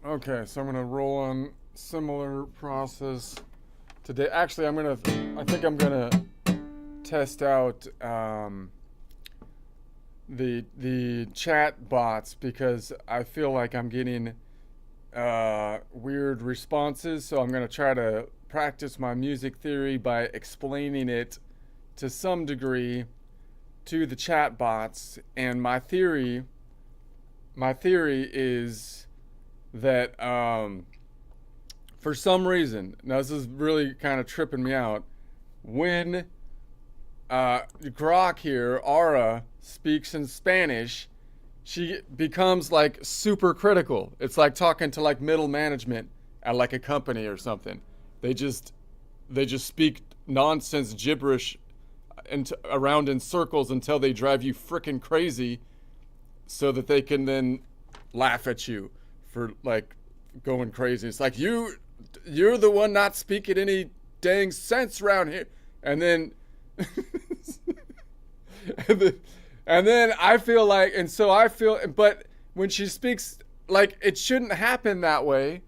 Okay, so I'm gonna roll on similar process today. Actually, I think I'm gonna test out the chat bots because I feel like I'm getting weird responses. So I'm gonna try to practice my music theory by explaining it to some degree to the chat bots. And my theory is that for some reason, now this is really kind of tripping me out, when Grok here, Aura, speaks in Spanish, she becomes like super critical. It's like talking to like middle management at like a company or something. They just they just speak nonsense gibberish and around in circles until they drive you freaking crazy so that they can then laugh at you for like going crazy. It's like you're the one not speaking any dang sense around here. And then and then, and then I feel like, and so I feel, but when she speaks, like it shouldn't happen that way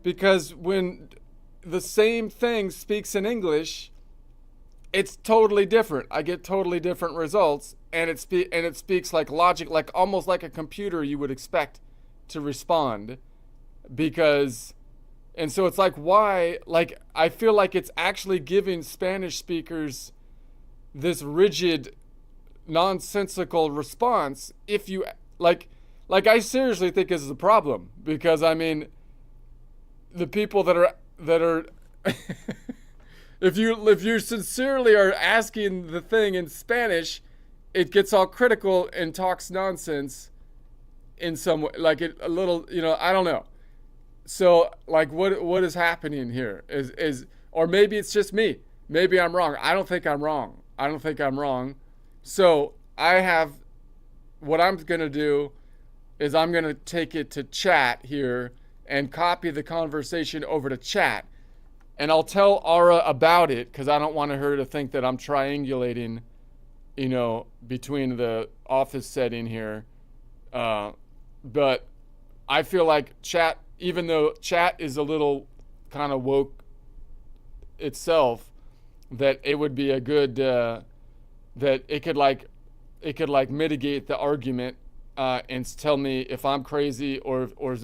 because when the same thing speaks in English, it's totally different. I get totally different results, and it speaks like logic, like almost like a computer you would expect to respond, because, and so it's like why, like I feel like it's actually giving Spanish speakers this rigid, nonsensical response. If you like, like I seriously think this is a problem because I mean, the people that are if you sincerely are asking the thing in Spanish, it gets all critical and talks nonsense in some way, like it a little, I don't know. So like what is happening here is or maybe it's just me. Maybe I'm wrong. I don't think I'm wrong. I don't think I'm wrong. So I have what I'm gonna do is I'm gonna take it to chat here and copy the conversation over to chat and I'll tell Aura about it because I don't want her to think that I'm triangulating, between the office setting here. But I feel like chat, even though chat is a little kind of woke itself, that it would be a good that it could like mitigate the argument and tell me if I'm crazy or is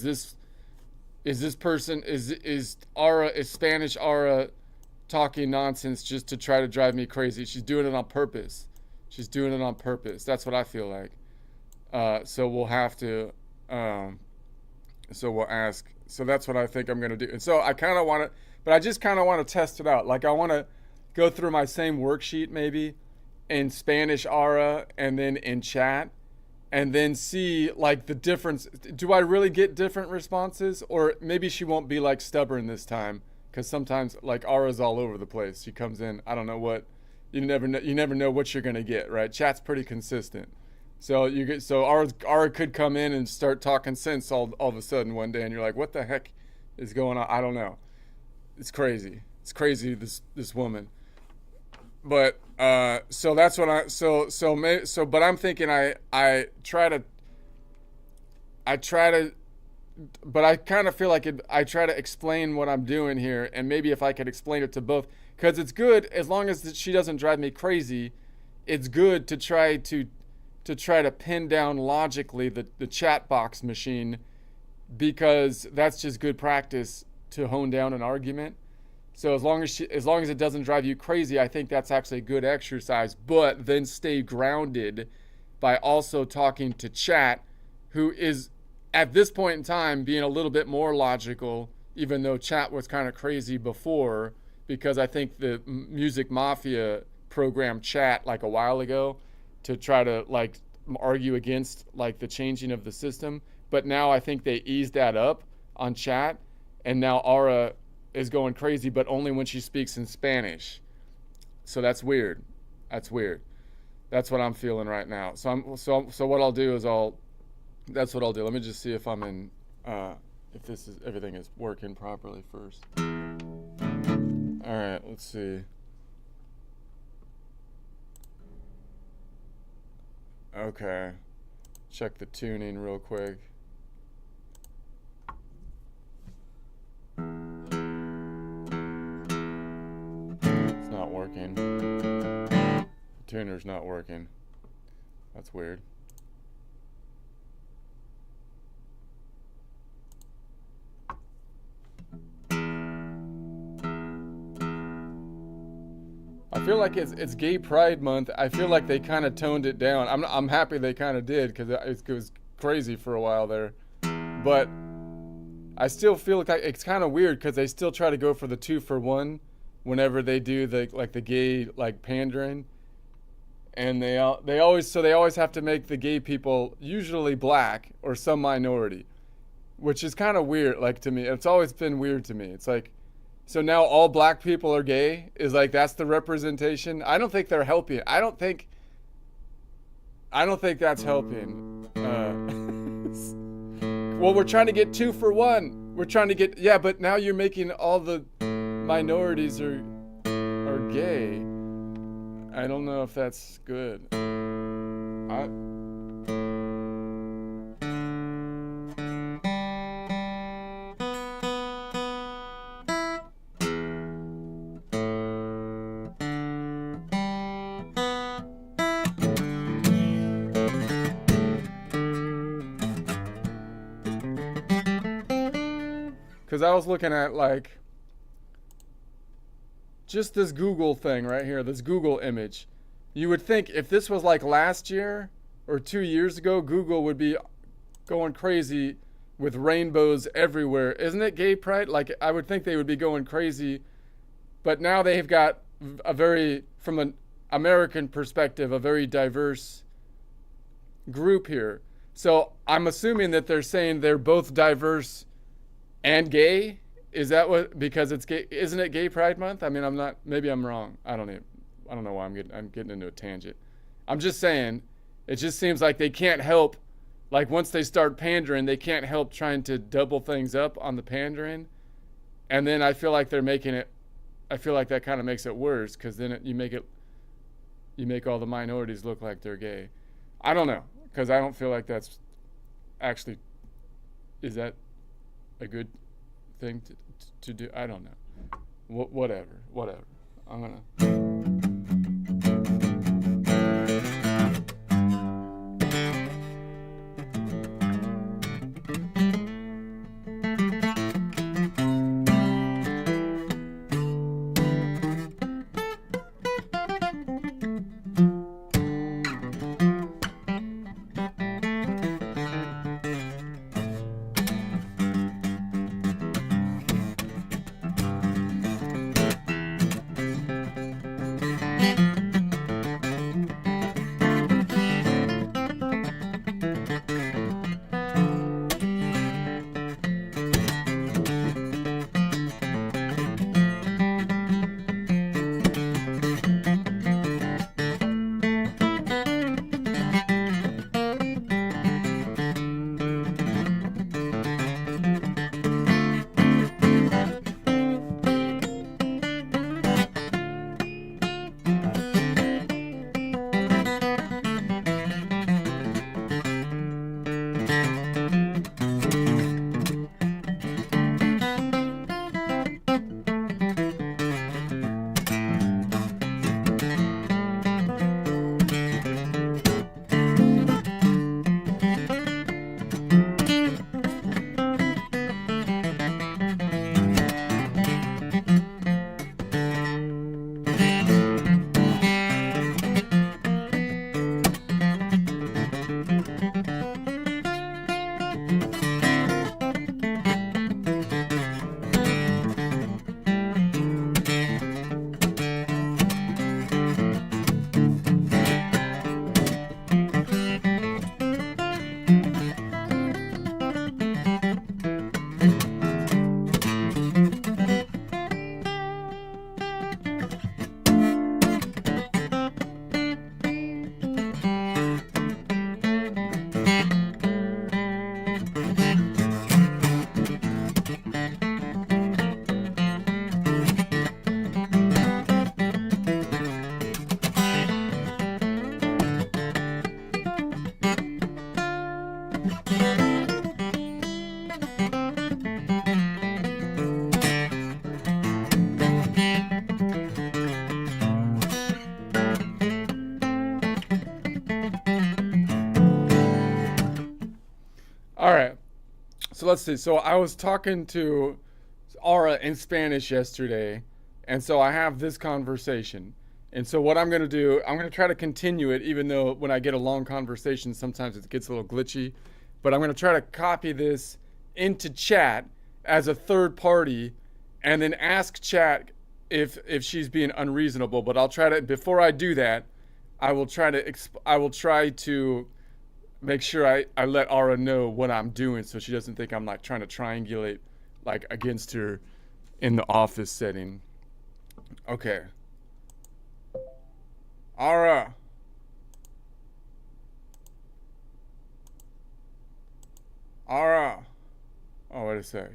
this person is Aura is Spanish Aura talking nonsense just to try to drive me crazy. She's doing it on purpose. She's doing it on purpose. That's what I feel like. So we'll have to. So we'll ask. So that's what I think I'm gonna do. And so I kind of want to, but I just kind of want to test it out. Like I want to go through my same worksheet maybe in Spanish Aura and then in chat and then see like the difference. Do I really get different responses, or maybe she won't be like stubborn this time? Because sometimes like Aura's all over the place. She comes in, I don't know what. You never know what you're gonna get, right? Chat's pretty consistent. So Aura could come in and start talking sense all of a sudden one day, and you're like, what the heck is going on? I don't know. It's crazy. It's crazy. This woman. But so that's what but I'm thinking I try to but I kind of feel like I try to explain what I'm doing here, and maybe if I could explain it to both, because it's good as long as she doesn't drive me crazy. It's good to try to pin down logically the chat box machine, because that's just good practice to hone down an argument. So as long as it doesn't drive you crazy, I think that's actually good exercise. But then stay grounded by also talking to chat, who is at this point in time being a little bit more logical, even though chat was kind of crazy before, because I think the Music Mafia programmed chat like a while ago to try to like argue against like the changing of the system. But now I think they eased that up on chat, and now Aura is going crazy, but only when she speaks in Spanish. So that's weird. That's weird. That's what I'm feeling right now. So what I'll do is that's what I'll do. Let me just see if I'm in if everything is working properly first. All right, let's see. Okay. Check the tuning real quick. tuner's not working. That's weird. I feel like it's Gay Pride Month. I feel like they kind of toned it down. I'm happy they kind of did, because it was crazy for a while there. But I still feel like it's kind of weird, because they still try to go for the 2-for-1 whenever they do the gay pandering, and they always have to make the gay people usually black or some minority, which is kind of weird. Like, to me, it's always been weird to me. It's like, so now all black people are gay? Is like that's the representation? I don't think they're helping. I don't think that's helping. Well, we're trying to get 2-for-1. We're trying to get, yeah, but now you're making all the minorities are gay. I don't know if that's good. Because I was looking at like just this Google thing right here, this Google image. You would think if this was like last year or 2 years ago, Google would be going crazy with rainbows everywhere. Isn't it Gay Pride? Like, I would think they would be going crazy. But now they've got a very, from an American perspective, a very diverse group here. So I'm assuming that they're saying they're both diverse and gay. Is that what, because it's gay? Isn't it Gay Pride Month? I mean, I'm not, maybe I'm wrong. I don't know why I'm getting into a tangent. I'm just saying, it just seems like they can't help, like once they start pandering, they can't help trying to double things up on the pandering. And then I feel like they're making it, I feel like that kind of makes it worse, because then you make all the minorities look like they're gay. I don't know, because I don't feel like that's actually, is that a good thing to do? I don't know. Whatever. I'm gonna. So let's see. So I was talking to Aura in Spanish yesterday, and so I have this conversation. And so what I'm going to do, I'm going to try to continue it, even though when I get a long conversation, sometimes it gets a little glitchy. But I'm going to try to copy this into chat as a third party, and then ask chat if she's being unreasonable. But I'll try to, before I do that, I will try to make sure I let Aura know what I'm doing, so she doesn't think I'm like trying to triangulate like against her in the office setting. Okay. Aura. Aura. Oh, wait a sec.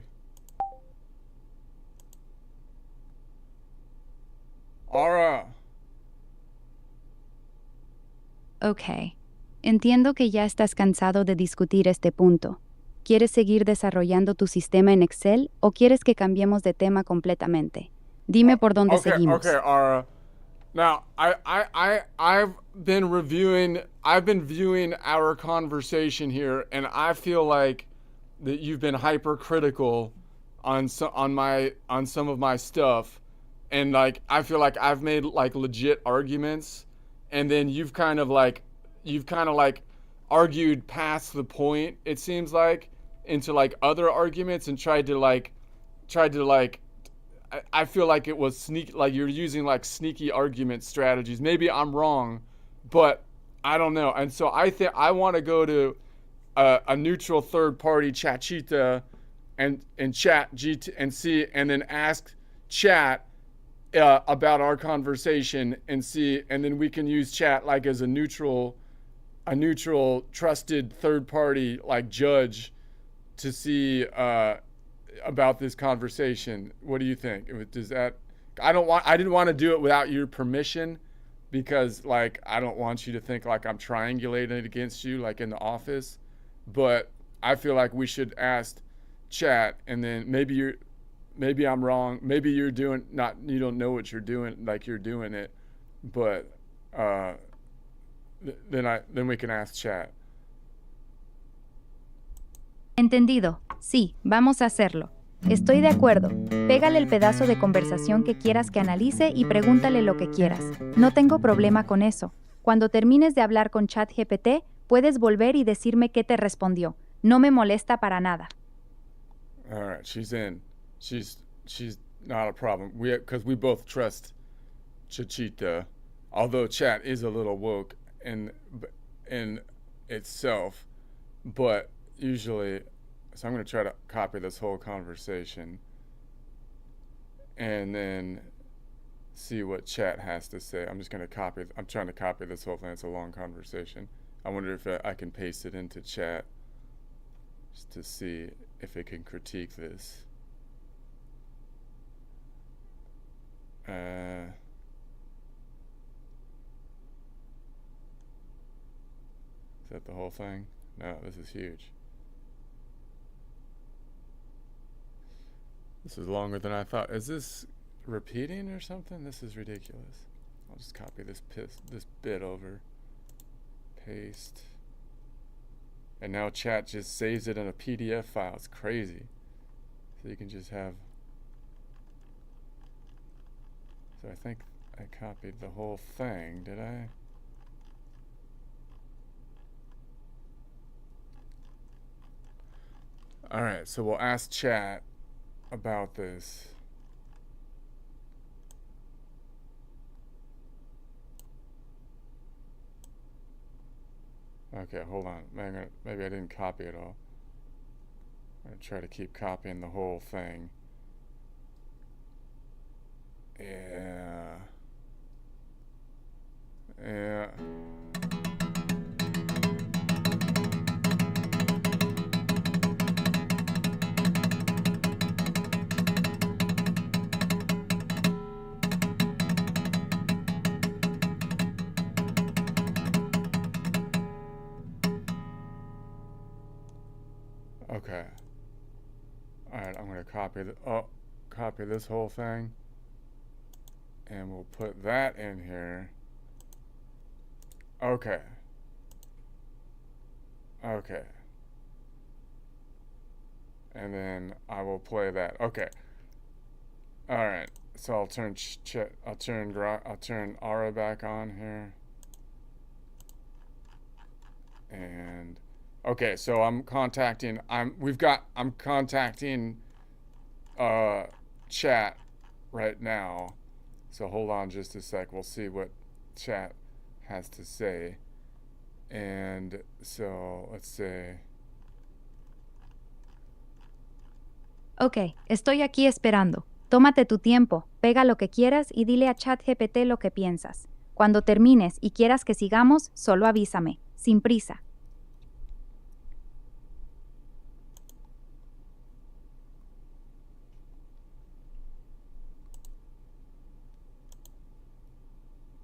Aura. Ok. Entiendo que ya estás cansado de discutir este punto. ¿Quieres seguir desarrollando tu sistema en Excel o quieres que cambiemos de tema completamente? Dime por dónde seguimos. Okay, Aura. Now, I've been viewing our conversation here, and I feel like that you've been hypercritical on some of my stuff, and like I feel like I've made like legit arguments, and then you've kind of like argued past the point, it seems like, into like other arguments, and tried to like I feel like it was like you're using like sneaky argument strategies. Maybe I'm wrong, but I don't know. And so I think I want to go to a neutral third party, Chatchita, and chat GT and see, and then ask chat about our conversation and see, and then we can use chat like as a neutral trusted third party like judge to see about this conversation. What do you think? Does that? I didn't want to do it without your permission, because like I don't want you to think like I'm triangulating against you like in the office. But I feel like we should ask chat, and then maybe I'm wrong. Maybe you don't know what you're doing, like you're doing it, but then we can ask chat. Entendido. Sí, vamos a hacerlo. Estoy de acuerdo. Pégale el pedazo de conversación que quieras que analice y pregúntale lo que quieras. No tengo problema con eso. Cuando termines de hablar con ChatGPT, puedes volver y decirme qué te respondió. No me molesta para nada. All right, she's in. She's not a problem. Because we both trust Chachita, although chat is a little woke in itself, but usually. So I'm going to try to copy this whole conversation and then see what chat has to say. I'm trying to copy this whole thing. It's a long conversation. I wonder if I can paste it into chat just to see if it can critique this. Is that the whole thing? No, this is huge. This is longer than I thought. Is this repeating or something? This is ridiculous. I'll just copy this bit over. Paste. And now chat just saves it in a PDF file. It's crazy. So you can just have... So I think I copied the whole thing. Did I? Alright, so we'll ask chat about this. Okay, hold on. Maybe I didn't copy it all. I'm gonna try to keep copying the whole thing. Yeah. Okay. Alright, I'm gonna copy this whole thing. And we'll put that in here. Okay. Okay. and then I will play that. Okay. All right. So I'll turn I'll turn Aura back on here. And okay, so I'm contacting chat right now. So hold on just a sec. We'll see what chat has to say. And so let's say, Ok, estoy aquí esperando. Tómate tu tiempo, pega lo que quieras y dile a ChatGPT lo que piensas. Cuando termines y quieras que sigamos, solo avísame, sin prisa.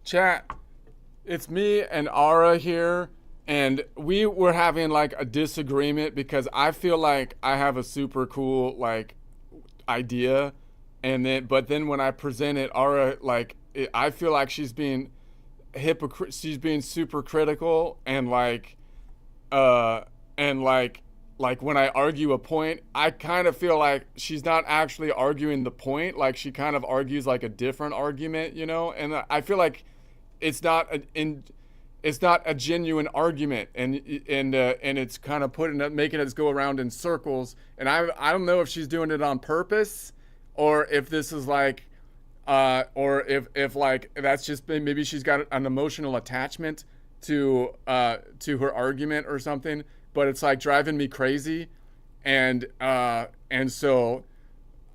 chat, it's me and Ara here, and we were having like a disagreement because I feel like I have a super cool like idea, but then when I present it, Ara I feel like she's being she's being super critical, and like when I argue a point, I kind of feel like she's not actually arguing the point. Like she kind of argues like a different argument, you know. And I feel like it's not a genuine argument, and it's kind of making us go around in circles. And I don't know if she's doing it on purpose, or if this is like, or if like that's just been, maybe she's got an emotional attachment to her argument or something. But it's like driving me crazy, and so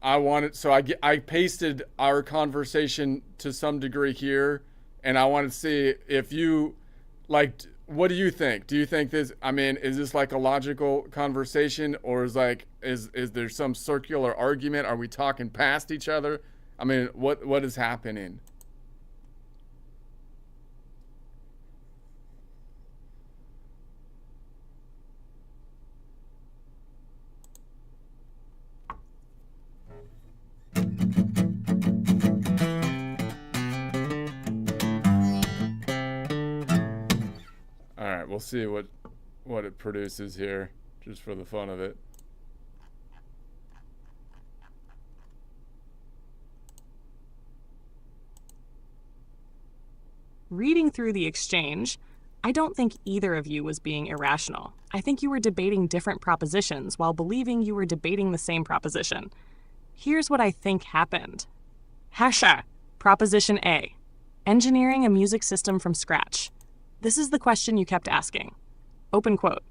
I pasted our conversation to some degree here, and I want to see if you like. What do you think? Do you think this? I mean, is this like a logical conversation, or is there some circular argument? Are we talking past each other? I mean, what is happening? All right, we'll see what it produces here, just for the fun of it. Reading through the exchange, I don't think either of you was being irrational. I think you were debating different propositions while believing you were debating the same proposition. Here's what I think happened. Hasha, Proposition A. Engineering a music system from scratch. This is the question you kept asking. Open quote.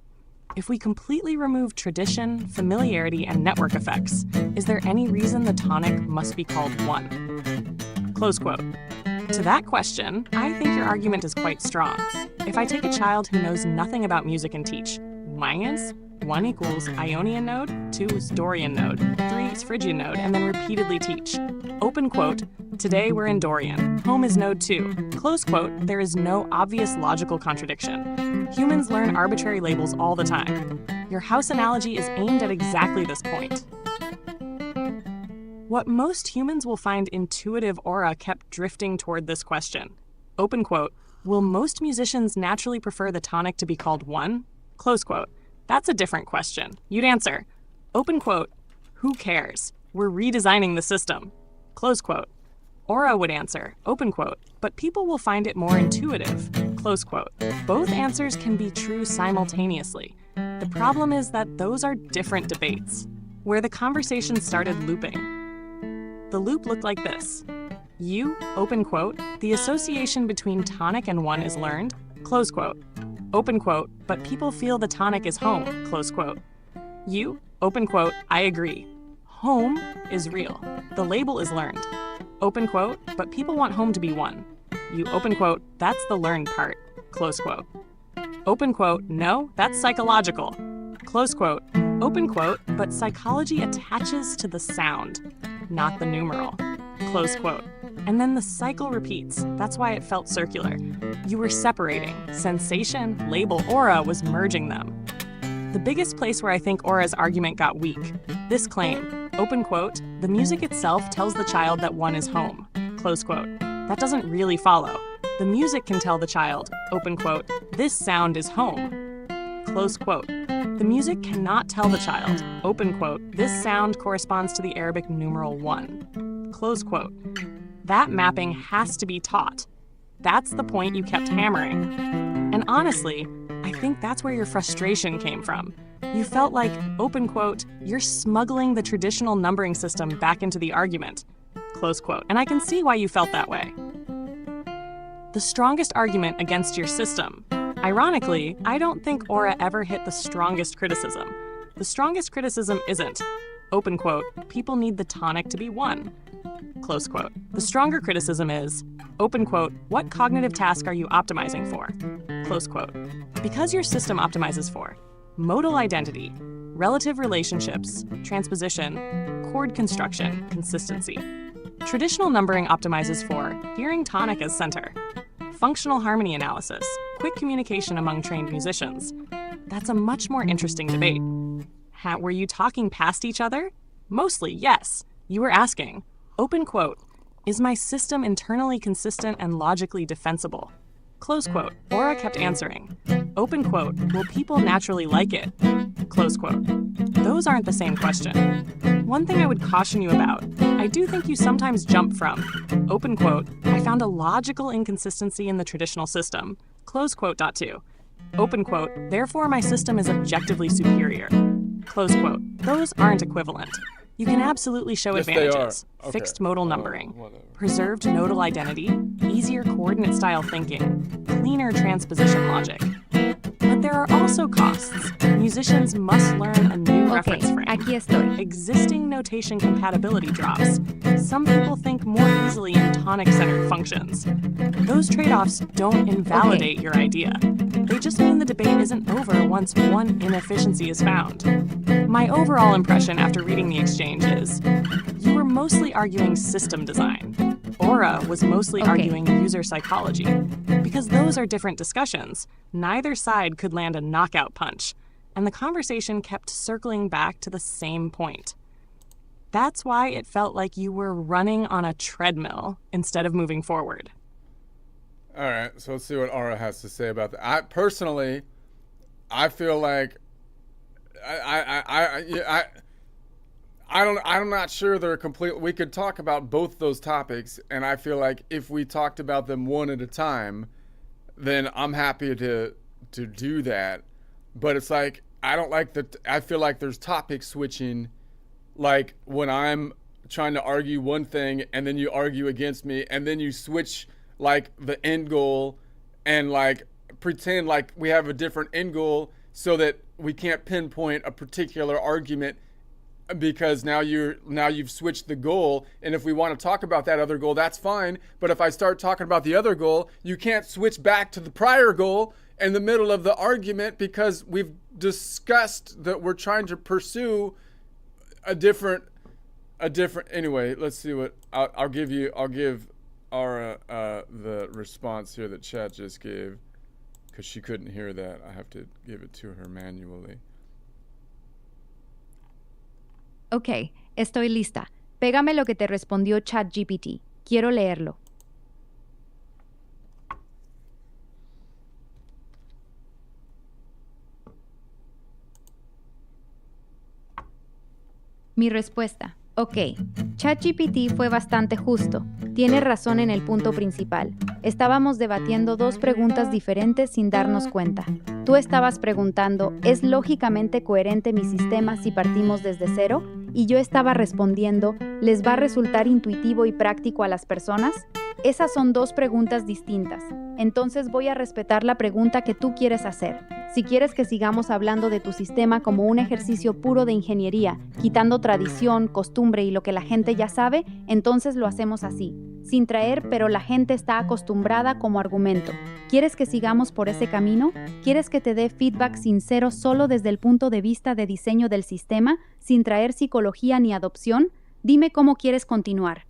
If we completely remove tradition, familiarity, and network effects, is there any reason the tonic must be called 1? Close quote. To that question, I think your argument is quite strong. If I take a child who knows nothing about music and teach, Mayans, 1 equals Ionian node, 2 is Dorian node, 3 is Phrygian node, and then repeatedly teach. Open quote, today we're in Dorian, home is node 2. Close quote, there is no obvious logical contradiction. Humans learn arbitrary labels all the time. Your house analogy is aimed at exactly this point. What most humans will find intuitive Aura kept drifting toward this question. Open quote, will most musicians naturally prefer the tonic to be called 1? Close quote. That's a different question. You'd answer, open quote, who cares? We're redesigning the system. Close quote. Aura would answer, open quote, but people will find it more intuitive. Close quote. Both answers can be true simultaneously. The problem is that those are different debates, where the conversation started looping. The loop looked like this. You, open quote, the association between tonic and 1 is learned, close quote. Open quote, but people feel the tonic is home, close quote. You, open quote, I agree. Home is real. The label is learned. Open quote, but people want home to be 1. You, open quote, that's the learned part, close quote. Open quote, no, that's psychological. Close quote, open quote, but psychology attaches to the sound, not the numeral. Close quote. And then the cycle repeats. That's why it felt circular. You were separating. Sensation, label, Aura was merging them. The biggest place where I think Aura's argument got weak. This claim, open quote, the music itself tells the child that 1 is home. Close quote. That doesn't really follow. The music can tell the child, open quote, this sound is home. close quote. The music cannot tell the child, open quote, this sound corresponds to the Arabic numeral 1, close quote. That mapping has to be taught. That's the point you kept hammering. And honestly, I think that's where your frustration came from. You felt like, open quote, you're smuggling the traditional numbering system back into the argument, close quote. And I can see why you felt that way. The strongest argument against your system. Ironically, I don't think Aura ever hit the strongest criticism. The strongest criticism isn't, open quote, people need the tonic to be 1, close quote. The stronger criticism is, open quote, what cognitive task are you optimizing for, close quote. Because your system optimizes for modal identity, relative relationships, transposition, chord construction, consistency. Traditional numbering optimizes for hearing tonic as center, functional harmony analysis, quick communication among trained musicians. That's a much more interesting debate. Were you talking past each other? Mostly, yes. You were asking, open quote, is my system internally consistent and logically defensible? Close quote. Aura kept answering, open quote, will people naturally like it? Close quote. Those aren't the same question. One thing I would caution you about, I do think you sometimes jump from, open quote, I found a logical inconsistency in the traditional system, close quote, .2, open quote, therefore my system is objectively superior, close quote. Those aren't equivalent. You can absolutely show Yes, they advantages. are. Okay. Fixed modal numbering, Whatever. preserved nodal identity, easier coordinate style thinking, cleaner transposition logic. But there are also costs. Musicians must learn a new Ok, reference frame. aquí estoy. Existing notation compatibility drops. Some people think more easily in tonic-centered functions. Those trade-offs don't invalidate your idea. They just mean the debate isn't over once one inefficiency is found. My overall impression after reading the exchange is, you were mostly arguing system design. Aura was mostly Okay. arguing user psychology. Because those are different discussions, neither side could land a knockout punch, and the conversation kept circling back to the same point. That's why it felt like you were running on a treadmill instead of moving forward. All right, so let's see what Aura has to say about that. I personally, I feel like I'm not sure they're complete. We could talk about both those topics, and I feel like if we talked about them one at a time, then I'm happy to do that. But it's like I don't like that. I feel like there's topic switching, like when I'm trying to argue one thing and then you argue against me, and then you switch like the end goal and like pretend like we have a different end goal so that we can't pinpoint a particular argument because now you've switched the goal, and if we want to talk about that other goal, that's fine. But if I start talking about the other goal, you can't switch back to the prior goal in the middle of the argument because we've discussed that we're trying to pursue a different anyway. Let's see what I'll give Aura the response here that Chad just gave, because she couldn't hear that. I have to give it to her manually. Ok, estoy lista. Pégame lo que te respondió ChatGPT. Quiero leerlo. Mi respuesta. Ok, ChatGPT fue bastante justo. Tiene razón en el punto principal. Estábamos debatiendo dos preguntas diferentes sin darnos cuenta. Tú estabas preguntando, ¿es lógicamente coherente mi sistema si partimos desde cero? Y yo estaba respondiendo, ¿les va a resultar intuitivo y práctico a las personas? Esas son dos preguntas distintas. Entonces voy a respetar la pregunta que tú quieres hacer. Si quieres que sigamos hablando de tu sistema como un ejercicio puro de ingeniería, quitando tradición, costumbre y lo que la gente ya sabe, entonces lo hacemos así, sin traer, pero la gente está acostumbrada como argumento. ¿Quieres que sigamos por ese camino? ¿Quieres que te dé feedback sincero solo desde el punto de vista de diseño del sistema, sin traer psicología ni adopción? Dime cómo quieres continuar.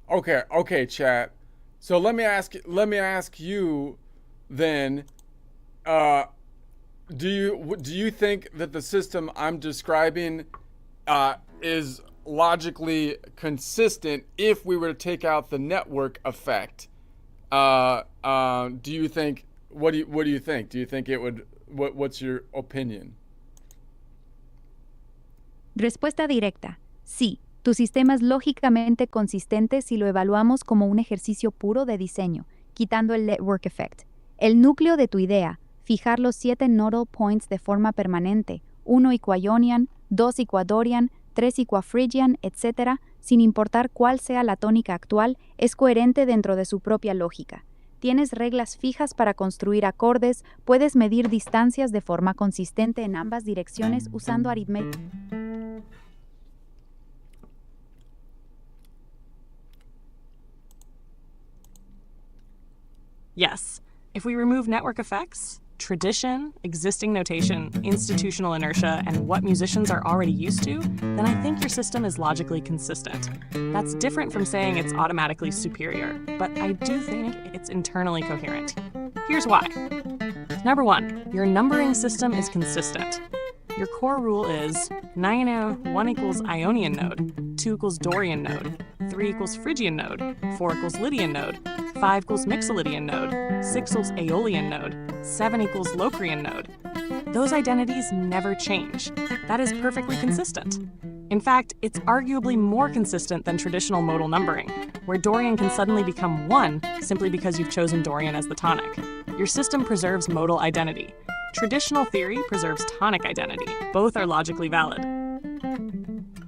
Okay, chat. So let me ask you then, do you think that the system I'm describing is logically consistent if we were to take out the network effect? Do you think? What do you think? Do you think it would? What's your opinion? Respuesta directa. Sí, tu sistema es lógicamente consistente si lo evaluamos como un ejercicio puro de diseño, quitando el network effect. El núcleo de tu idea, fijar los 7 nodal points de forma permanente, 1 Equaionian, 2 Ecuadorian, 3 Equafrigian, etc., sin importar cuál sea la tónica actual, es coherente dentro de su propia lógica. Tienes reglas fijas para construir acordes, puedes medir distancias de forma consistente en ambas direcciones usando aritmética. Yes. If we remove network effects, tradition, existing notation, institutional inertia, and what musicians are already used to, then I think your system is logically consistent. That's different from saying it's automatically superior, but I do think it's internally coherent. Here's why. Number 1, your numbering system is consistent. Your core rule is 1 equals Ionian node, 2 equals Dorian node, 3 equals Phrygian node, 4 equals Lydian node, 5 equals Mixolydian node, 6 equals Aeolian node, 7 equals Locrian node. Those identities never change. That is perfectly consistent. In fact, it's arguably more consistent than traditional modal numbering, where Dorian can suddenly become 1 simply because you've chosen Dorian as the tonic. Your system preserves modal identity. Traditional theory preserves tonic identity. Both are logically valid.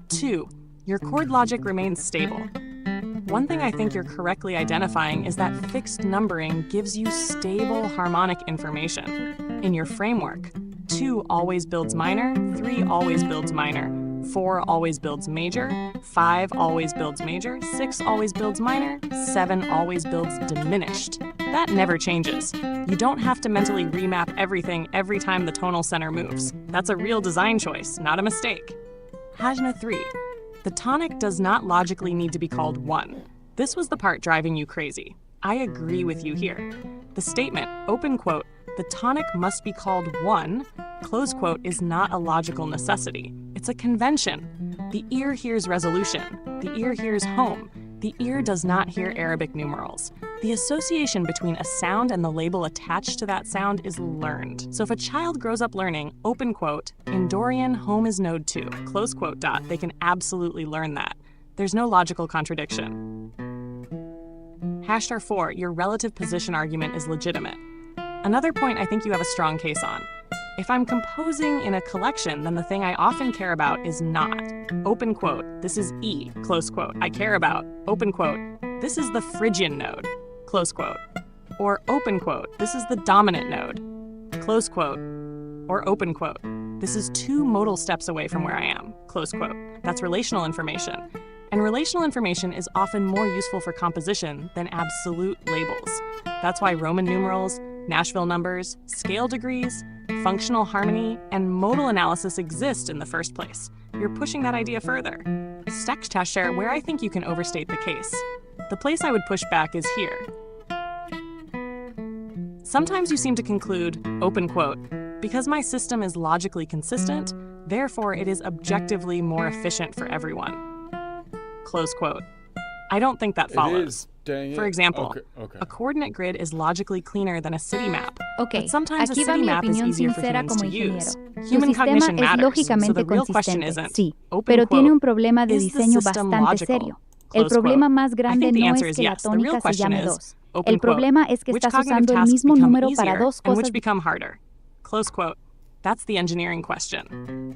2. Your chord logic remains stable. One thing I think you're correctly identifying is that fixed numbering gives you stable harmonic information. In your framework, 2 always builds minor, 3 always builds minor, 4 always builds major, 5 always builds major, 6 always builds minor, 7 always builds diminished. That never changes. You don't have to mentally remap everything every time the tonal center moves. That's a real design choice, not a mistake. Hajna 3. The tonic does not logically need to be called 1. This was the part driving you crazy. I agree with you here. The statement, open quote, the tonic must be called 1, close quote, is not a logical necessity. It's a convention. The ear hears resolution. The ear hears home. The ear does not hear Arabic numerals. The association between a sound and the label attached to that sound is learned. So if a child grows up learning, open quote, in Dorian, home is node 2, close quote dot, they can absolutely learn that. There's no logical contradiction. Hashtag 4, your relative position argument is legitimate. Another point I think you have a strong case on. If I'm composing in a collection, then the thing I often care about is not. Open quote, this is E, close quote, I care about. Open quote, this is the Phrygian node, close quote. Or open quote, this is the dominant node, close quote. Or open quote, this is 2 modal steps away from where I am, close quote. That's relational information. And relational information is often more useful for composition than absolute labels. That's why Roman numerals, Nashville numbers, scale degrees, functional harmony, and modal analysis exist in the first place. You're pushing that idea further. Staktasher, where I think you can overstate the case. The place I would push back is here. Sometimes you seem to conclude, open quote, because my system is logically consistent, therefore it is objectively more efficient for everyone. Close quote. I don't think that follows. It is. Dang it. For example, Okay. a coordinate grid is logically cleaner than a city map. Ok, But sometimes a aquí va city mi map is opinión easier for sincera humans como to ingeniero. use. Tu Human sistema cognition es matters, so lógicamente the real question consistente, isn't, sí, open pero quote, tiene un problema de is the diseño system bastante logical? serio. El Close problema quote. más I grande think the no answer es is que la yes. The real tónica se question llame is, 2. open El quote, problema es que which estás cognitive usando el tasks mismo become número para easier dos and cosas. which become harder? Close quote. That's the engineering question.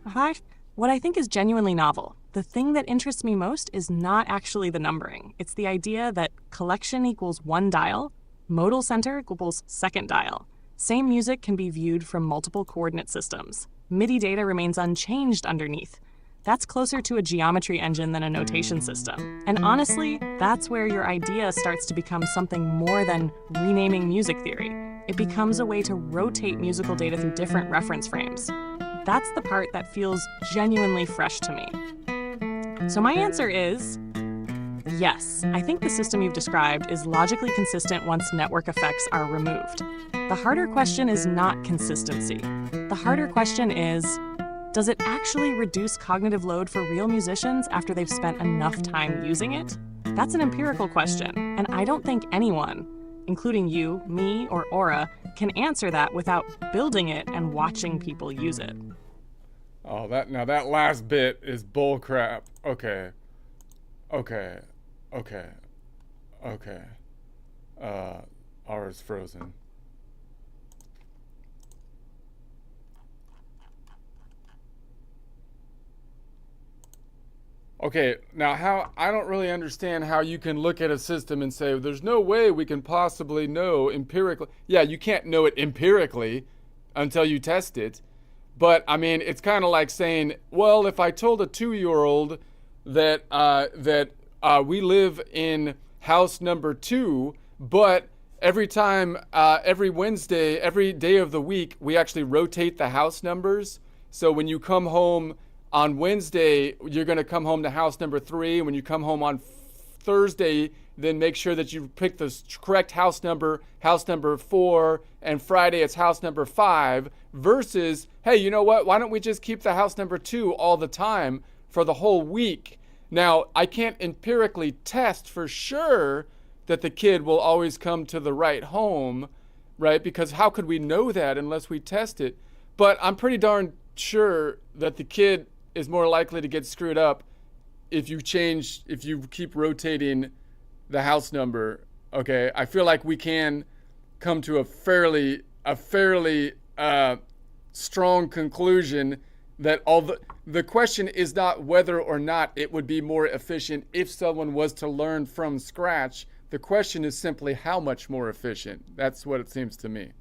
Hi. What I think is genuinely novel, the thing that interests me most is not actually the numbering. It's the idea that collection equals 1 dial, modal center equals 2nd dial. Same music can be viewed from multiple coordinate systems. MIDI data remains unchanged underneath. That's closer to a geometry engine than a notation system. And honestly, that's where your idea starts to become something more than renaming music theory. It becomes a way to rotate musical data through different reference frames. That's the part that feels genuinely fresh to me. So my answer is, Yes, I think the system you've described is logically consistent once network effects are removed. The harder question is not consistency. The harder question is, does it actually reduce cognitive load for real musicians after they've spent enough time using it? That's an empirical question, and I don't think anyone, including you, me, or Aura, can answer that without building it and watching people use it. Oh, that last bit is bull crap. Okay. Aura's frozen. Okay, now I don't really understand how you can look at a system and say, there's no way we can possibly know empirically. Yeah, you can't know it empirically until you test it. But, I mean, it's kind of like saying, well, if I told a 2-year-old that we live in house number 2, but every Wednesday, every day of the week, we actually rotate the house numbers. So when you come home on Wednesday, you're going to come home to house number 3. When you come home on Thursday, then make sure that you pick the correct house number 4, and Friday it's house number 5, versus, hey, you know what? Why don't we just keep the house number 2 all the time for the whole week? Now, I can't empirically test for sure that the kid will always come to the right home, right? Because how could we know that unless we test it? But I'm pretty darn sure that the kid is more likely to get screwed up if you keep rotating the house number. Okay, I feel like we can come to a fairly strong conclusion that the question is not whether or not it would be more efficient if someone was to learn from scratch. The question is simply how much more efficient. That's what it seems to me.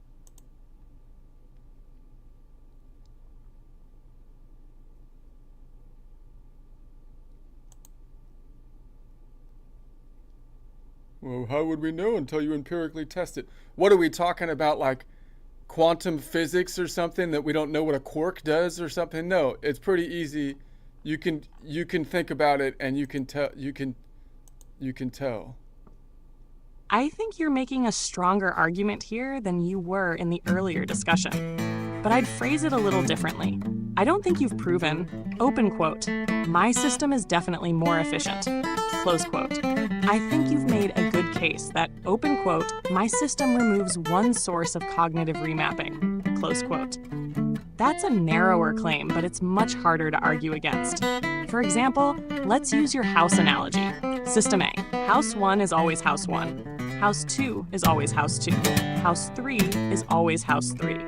Well, how would we know until you empirically test it? What are we talking about, like quantum physics or something, that we don't know what a quark does or something? No, it's pretty easy. You can think about it and you can tell. I think you're making a stronger argument here than you were in the earlier discussion. But I'd phrase it a little differently. I don't think you've proven, open quote, my system is definitely more efficient, close quote. I think you've made a good case that, open quote, my system removes one source of cognitive remapping, close quote. That's a narrower claim, but it's much harder to argue against. For example, let's use your house analogy. System A, house 1 is always house 1. House 2 is always house 2. House 3 is always house 3.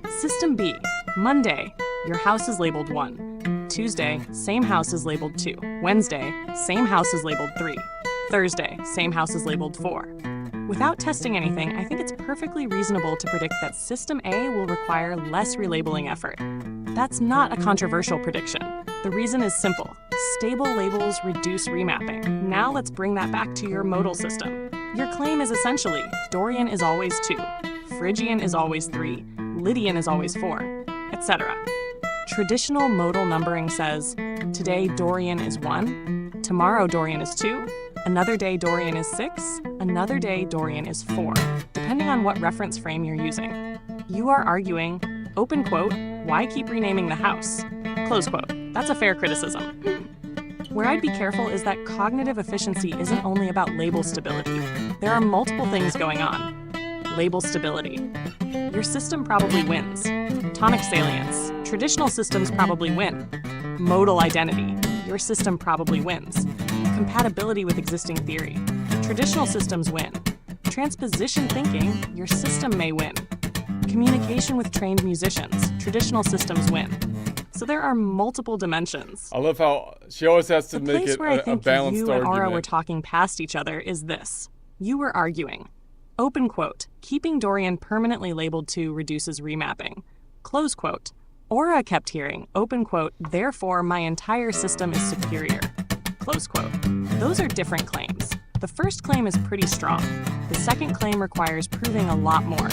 System B, Monday, your house is labeled 1. Tuesday, same house is labeled 2. Wednesday, same house is labeled 3. Thursday, same house is labeled 4. Without testing anything, I think it's perfectly reasonable to predict that System A will require less relabeling effort. That's not a controversial prediction. The reason is simple. Stable labels reduce remapping. Now let's bring that back to your modal system. Your claim is essentially, Dorian is always 2, Phrygian is always 3, Lydian is always 4, etc. Traditional modal numbering says, today Dorian is 1, tomorrow Dorian is 2, another day Dorian is 6, another day Dorian is 4, depending on what reference frame you're using. You are arguing, open quote, why keep renaming the house? Close quote. That's a fair criticism. Where I'd be careful is that cognitive efficiency isn't only about label stability. There are multiple things going on. Label stability. Your system probably wins. Tonic salience. Traditional systems probably win. Modal identity. Your system probably wins. Compatibility with existing theory. Traditional systems win. Transposition thinking. Your system may win. Communication with trained musicians. Traditional systems win. So there are multiple dimensions. I love how she always has to make it a balanced argument. The place where I think you and Aura were talking past each other is this. You were arguing, open quote, keeping Dorian permanently labeled 2 reduces remapping. Close quote. Aura kept hearing, open quote, therefore my entire system is superior. Close quote. Those are different claims. The first claim is pretty strong. The second claim requires proving a lot more.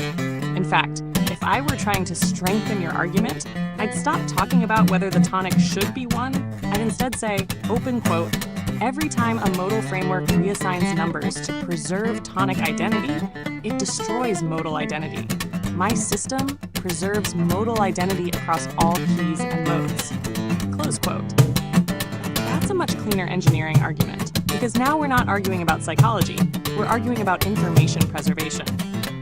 In fact, if I were trying to strengthen your argument, I'd stop talking about whether the tonic should be 1. I'd instead say, open quote, Every time a modal framework reassigns numbers to preserve tonic identity, it destroys modal identity. My system preserves modal identity across all keys and modes. Close quote. That's a much cleaner engineering argument, because now we're not arguing about psychology, we're arguing about information preservation.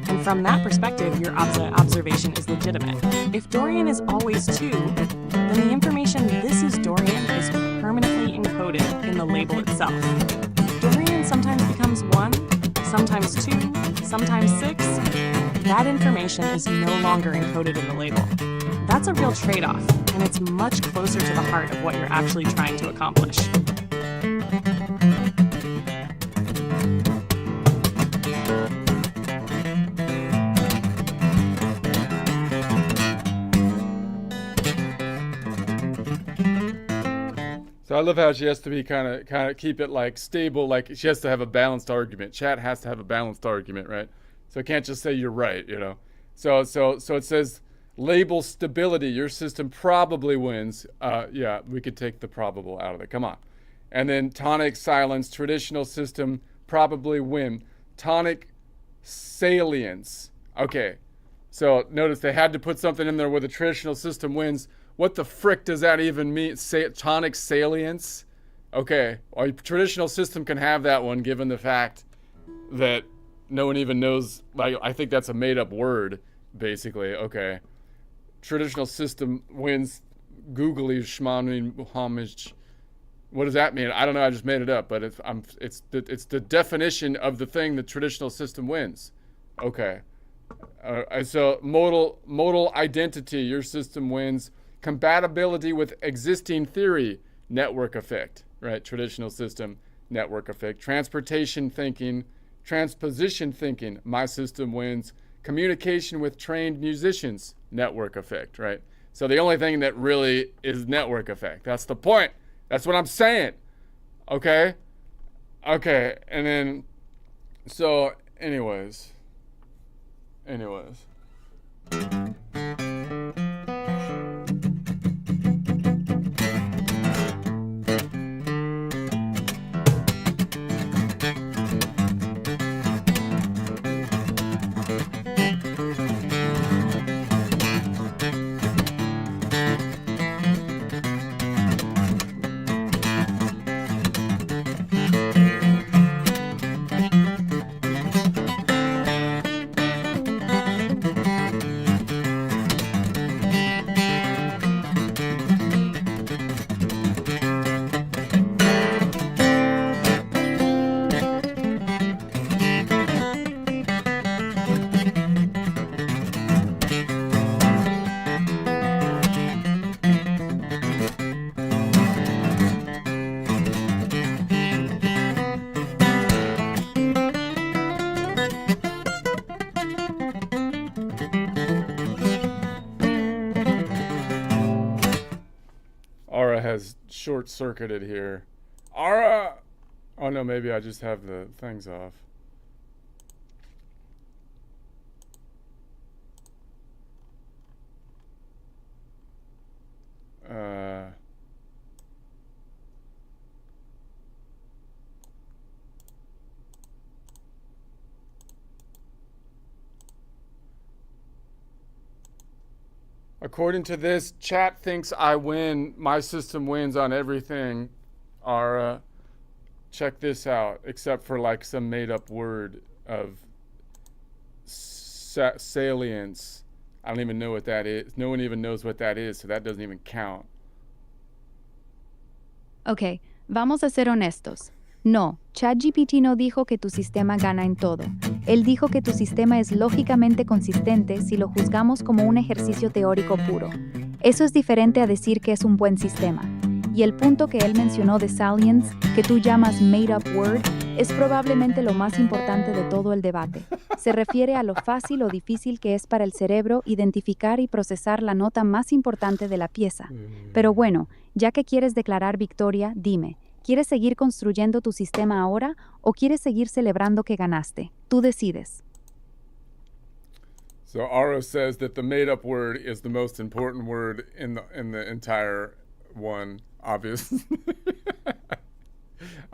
And from that perspective, your observation is legitimate. If Dorian is always 2, then the information "this is Dorian" is permanently encoded in the label itself. Dorian sometimes becomes 1, sometimes 2, sometimes 6. That information is no longer encoded in the label. That's a real trade-off, and it's much closer to the heart of what you're actually trying to accomplish. So I love how she has to be kind of keep it like stable, like she has to have a balanced argument. Chat has to have a balanced argument, right? So it can't just say you're right, you know. So it says label stability. Your system probably wins. Yeah, we could take the probable out of it. Come on. And then tonic silence, traditional system probably win. Tonic salience. Okay. So notice they had to put something in there where the traditional system wins. What the frick does that even mean? Tonic salience? Okay, well, a traditional system can have that one given the fact that no one even knows, like, I think that's a made-up word, basically. Okay. Traditional system wins googly shmani homage. What does that mean? I don't know, I just made it up, but it's the definition of the thing that traditional system wins. Okay. So modal identity, your system wins. Compatibility with existing theory, network effect, right? Traditional system, network effect. Transportation thinking, transposition thinking, my system wins. Communication with trained musicians, network effect, right? So the only thing that really is network effect. That's the point. That's what I'm saying. Okay? Okay, and then, so anyways. Has short-circuited here. Ara! Oh no, maybe I just have the things off. According to this, chat thinks I win. My system wins on everything. Ara, check this out. Except for like some made-up word of salience. I don't even know what that is. No one even knows what that is, so that doesn't even count. Ok, vamos a ser honestos. No, ChatGPT no dijo que tu sistema gana en todo. Él dijo que tu sistema es lógicamente consistente si lo juzgamos como un ejercicio teórico puro. Eso es diferente a decir que es un buen sistema. Y el punto que él mencionó de salience, que tú llamas made-up word, es probablemente lo más importante de todo el debate. Se refiere a lo fácil o difícil que es para el cerebro identificar y procesar la nota más importante de la pieza. Pero bueno, ya que quieres declarar victoria, dime, ¿quieres seguir construyendo tu sistema ahora o quieres seguir celebrando que ganaste? Tú decides. So Ara says that the made-up word is the most important word in the entire one, obviously.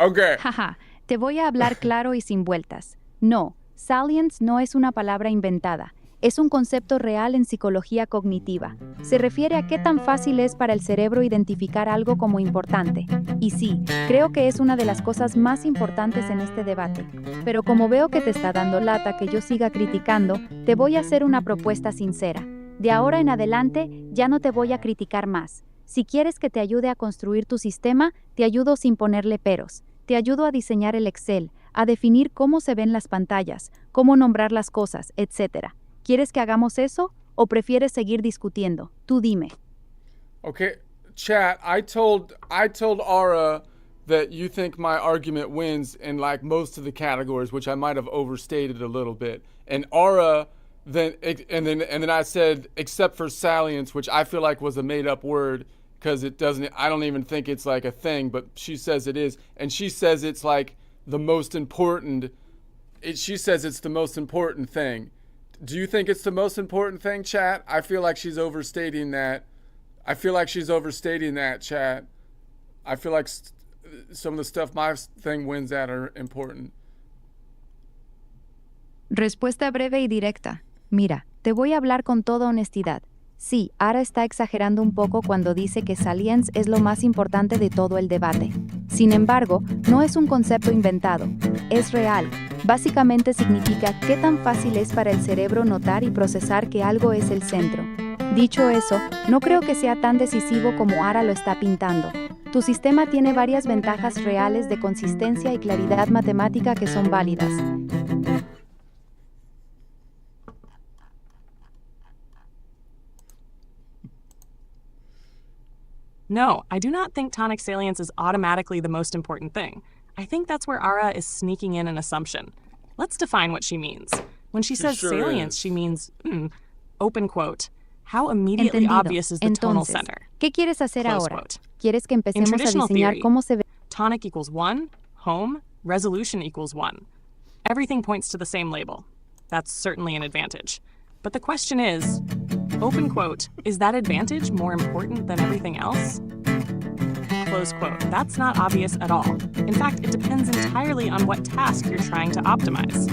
Okay. Jaja, te voy a hablar claro y sin vueltas. No, salience no es una palabra inventada. Es un concepto real en psicología cognitiva. Se refiere a qué tan fácil es para el cerebro identificar algo como importante. Y sí, creo que es una de las cosas más importantes en este debate. Pero como veo que te está dando lata que yo siga criticando, te voy a hacer una propuesta sincera. De ahora en adelante, ya no te voy a criticar más. Si quieres que te ayude a construir tu sistema, te ayudo sin ponerle peros. Te ayudo a diseñar el Excel, a definir cómo se ven las pantallas, cómo nombrar las cosas, etc. ¿Quieres que hagamos eso o prefieres seguir discutiendo? Tú dime. Okay, chat, I told Ara that you think my argument wins in like most of the categories, which I might have overstated a little bit. And Ara then I said except for salience, which I feel like was a made up word because I don't even think it's like a thing, but she says it is. And she says it's like the most important she says it's the most important thing. Do you think it's the most important thing, chat? I feel like she's overstating that. Chat. I feel like some of the stuff my thing wins at are important. Respuesta breve y directa. Mira, te voy a hablar con toda honestidad. Sí, Ara está exagerando un poco cuando dice que salience es lo más importante de todo el debate. Sin embargo, no es un concepto inventado. Es real. Básicamente significa qué tan fácil es para el cerebro notar y procesar que algo es el centro. Dicho eso, no creo que sea tan decisivo como Ara lo está pintando. Tu sistema tiene varias ventajas reales de consistencia y claridad matemática que son válidas. No, I do not think tonic salience is automatically the most important thing. I think that's where Ara is sneaking in an assumption. Let's define what she means. When she says sure salience, is. she means, open quote, how immediately Entendido. obvious is the tonal Entonces, center? ¿qué quieres hacer Close ahora? quote. ¿Quieres que In empecemos a traditional diseñar theory, cómo se ve? tonic equals 1, home, resolution equals 1. Everything points to the same label. That's certainly an advantage. But the question is, open quote, is that advantage more important than everything else? Close quote. That's not obvious at all. In fact, it depends entirely on what task you're trying to optimize.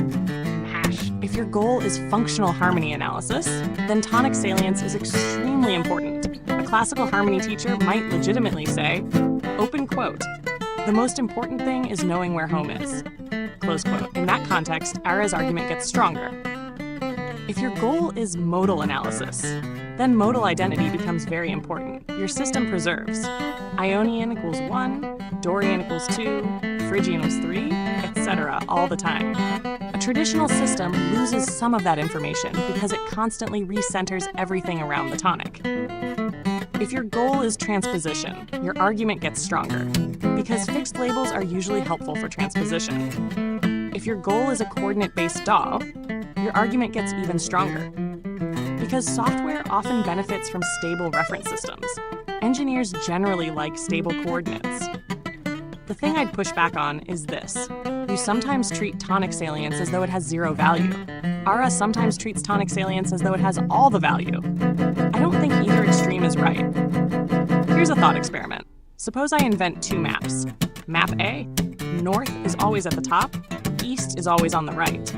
Hash. If your goal is functional harmony analysis, then tonic salience is extremely important. A classical harmony teacher might legitimately say, open quote, the most important thing is knowing where home is. Close quote. In that context, Ara's argument gets stronger. If your goal is modal analysis, then modal identity becomes very important. Your system preserves. Ionian equals 1, Dorian equals 2, Phrygian was 3, etc. all the time. A traditional system loses some of that information because it constantly recenters everything around the tonic. If your goal is transposition, your argument gets stronger, because fixed labels are usually helpful for transposition. If your goal is a coordinate-based DAW, your argument gets even stronger. Because software often benefits from stable reference systems, engineers generally like stable coordinates. The thing I'd push back on is this. You sometimes treat tonic salience as though it has zero value. Ara sometimes treats tonic salience as though it has all the value. I don't think either extreme is right. Here's a thought experiment. Suppose I invent two maps. Map A, north is always at the top, east is always on the right.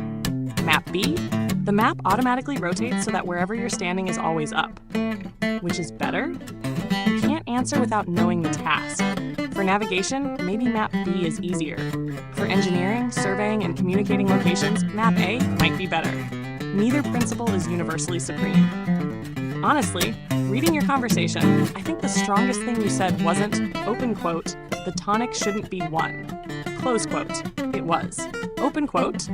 Map B, the map automatically rotates so that wherever you're standing is always up. Which is better? You can't answer without knowing the task. For navigation, maybe Map B is easier. For engineering, surveying, and communicating locations, Map A might be better. Neither principle is universally supreme. Honestly, reading your conversation, I think the strongest thing you said wasn't, open quote, the tonic shouldn't be 1. Close quote. It was. Open quote,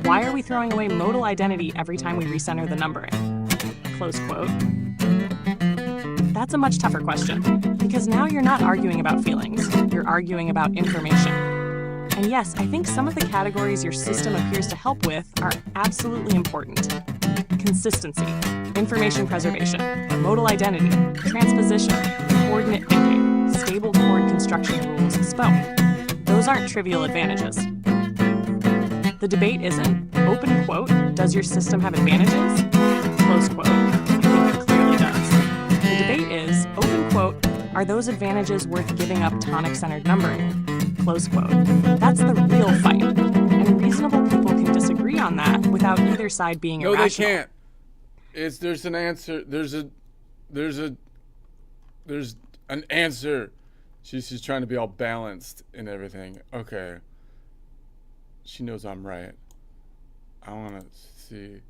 why are we throwing away modal identity every time we recenter the numbering? Close quote. That's a much tougher question, because now you're not arguing about feelings, you're arguing about information. And yes, I think some of the categories your system appears to help with are absolutely important. Consistency, information preservation, modal identity, transposition, coordinate thinking, stable chord construction rules, SPO. Those aren't trivial advantages. The debate isn't, open quote, does your system have advantages? Close quote. I think it clearly does. The debate is, open quote, are those advantages worth giving up tonic-centered numbering? close quote. That's the real fight. And reasonable people can disagree on that without either side being No, irrational. they can't. There's an answer. There's an answer. She's trying to be all balanced and everything. Okay. She knows I'm right. I want to see.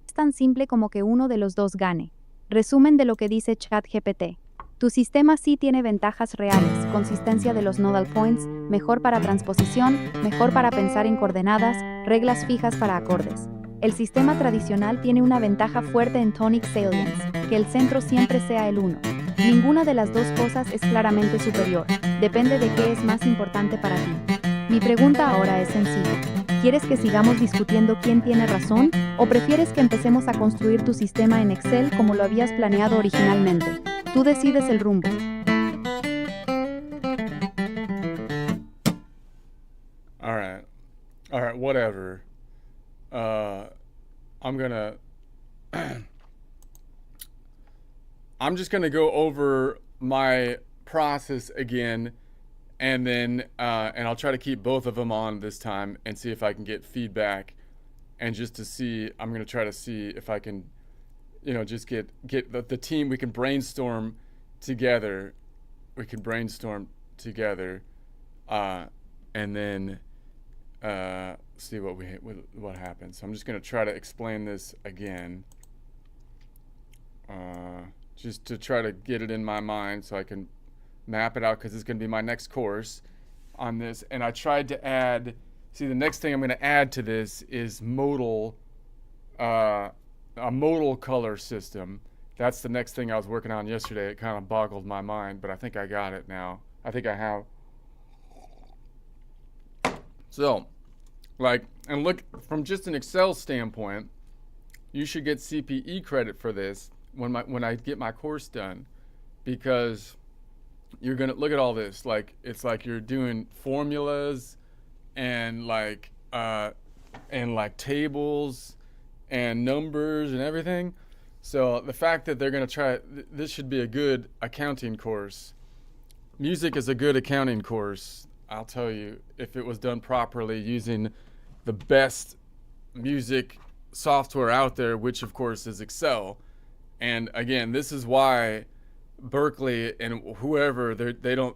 Es tan simple como que uno de los dos gane. Resumen de lo que dice ChatGPT. Tu sistema sí tiene ventajas reales, consistencia de los nodal points, mejor para transposición, mejor para pensar en coordenadas, reglas fijas para acordes. El sistema tradicional tiene una ventaja fuerte en tonic salience, que el centro siempre sea el 1. Ninguna de las dos cosas es claramente superior, depende de qué es más importante para ti. Mi pregunta ahora es sencilla. ¿Quieres que sigamos discutiendo quién tiene razón o prefieres que empecemos a construir tu sistema en Excel como lo habías planeado originalmente? Tú decides el rumbo. All right, whatever. I'm just gonna go over my process again, and then and I'll try to keep both of them on this time and see if I can get feedback, and just to see, I'm gonna try to see if I can, just get the team. We can brainstorm together. And then see what happens. So I'm just gonna try to explain this again, just to try to get it in my mind so I can map it out, because it's gonna be my next course on this. And I tried to add. See, the next thing I'm gonna add to this is a modal color system. That's the next thing I was working on yesterday. It kind of boggled my mind, but I think I got it now. I think I have. So, and look, from just an Excel standpoint, you should get CPE credit for this when I get my course done, because you're gonna look at all this. It's like you're doing formulas and tables and numbers and everything. So the fact that they're going to try, this should be a good accounting course. Music is a good accounting course, I'll tell you, if it was done properly using the best music software out there, which of course is Excel. And again, this is why Berkeley and whoever, they're getting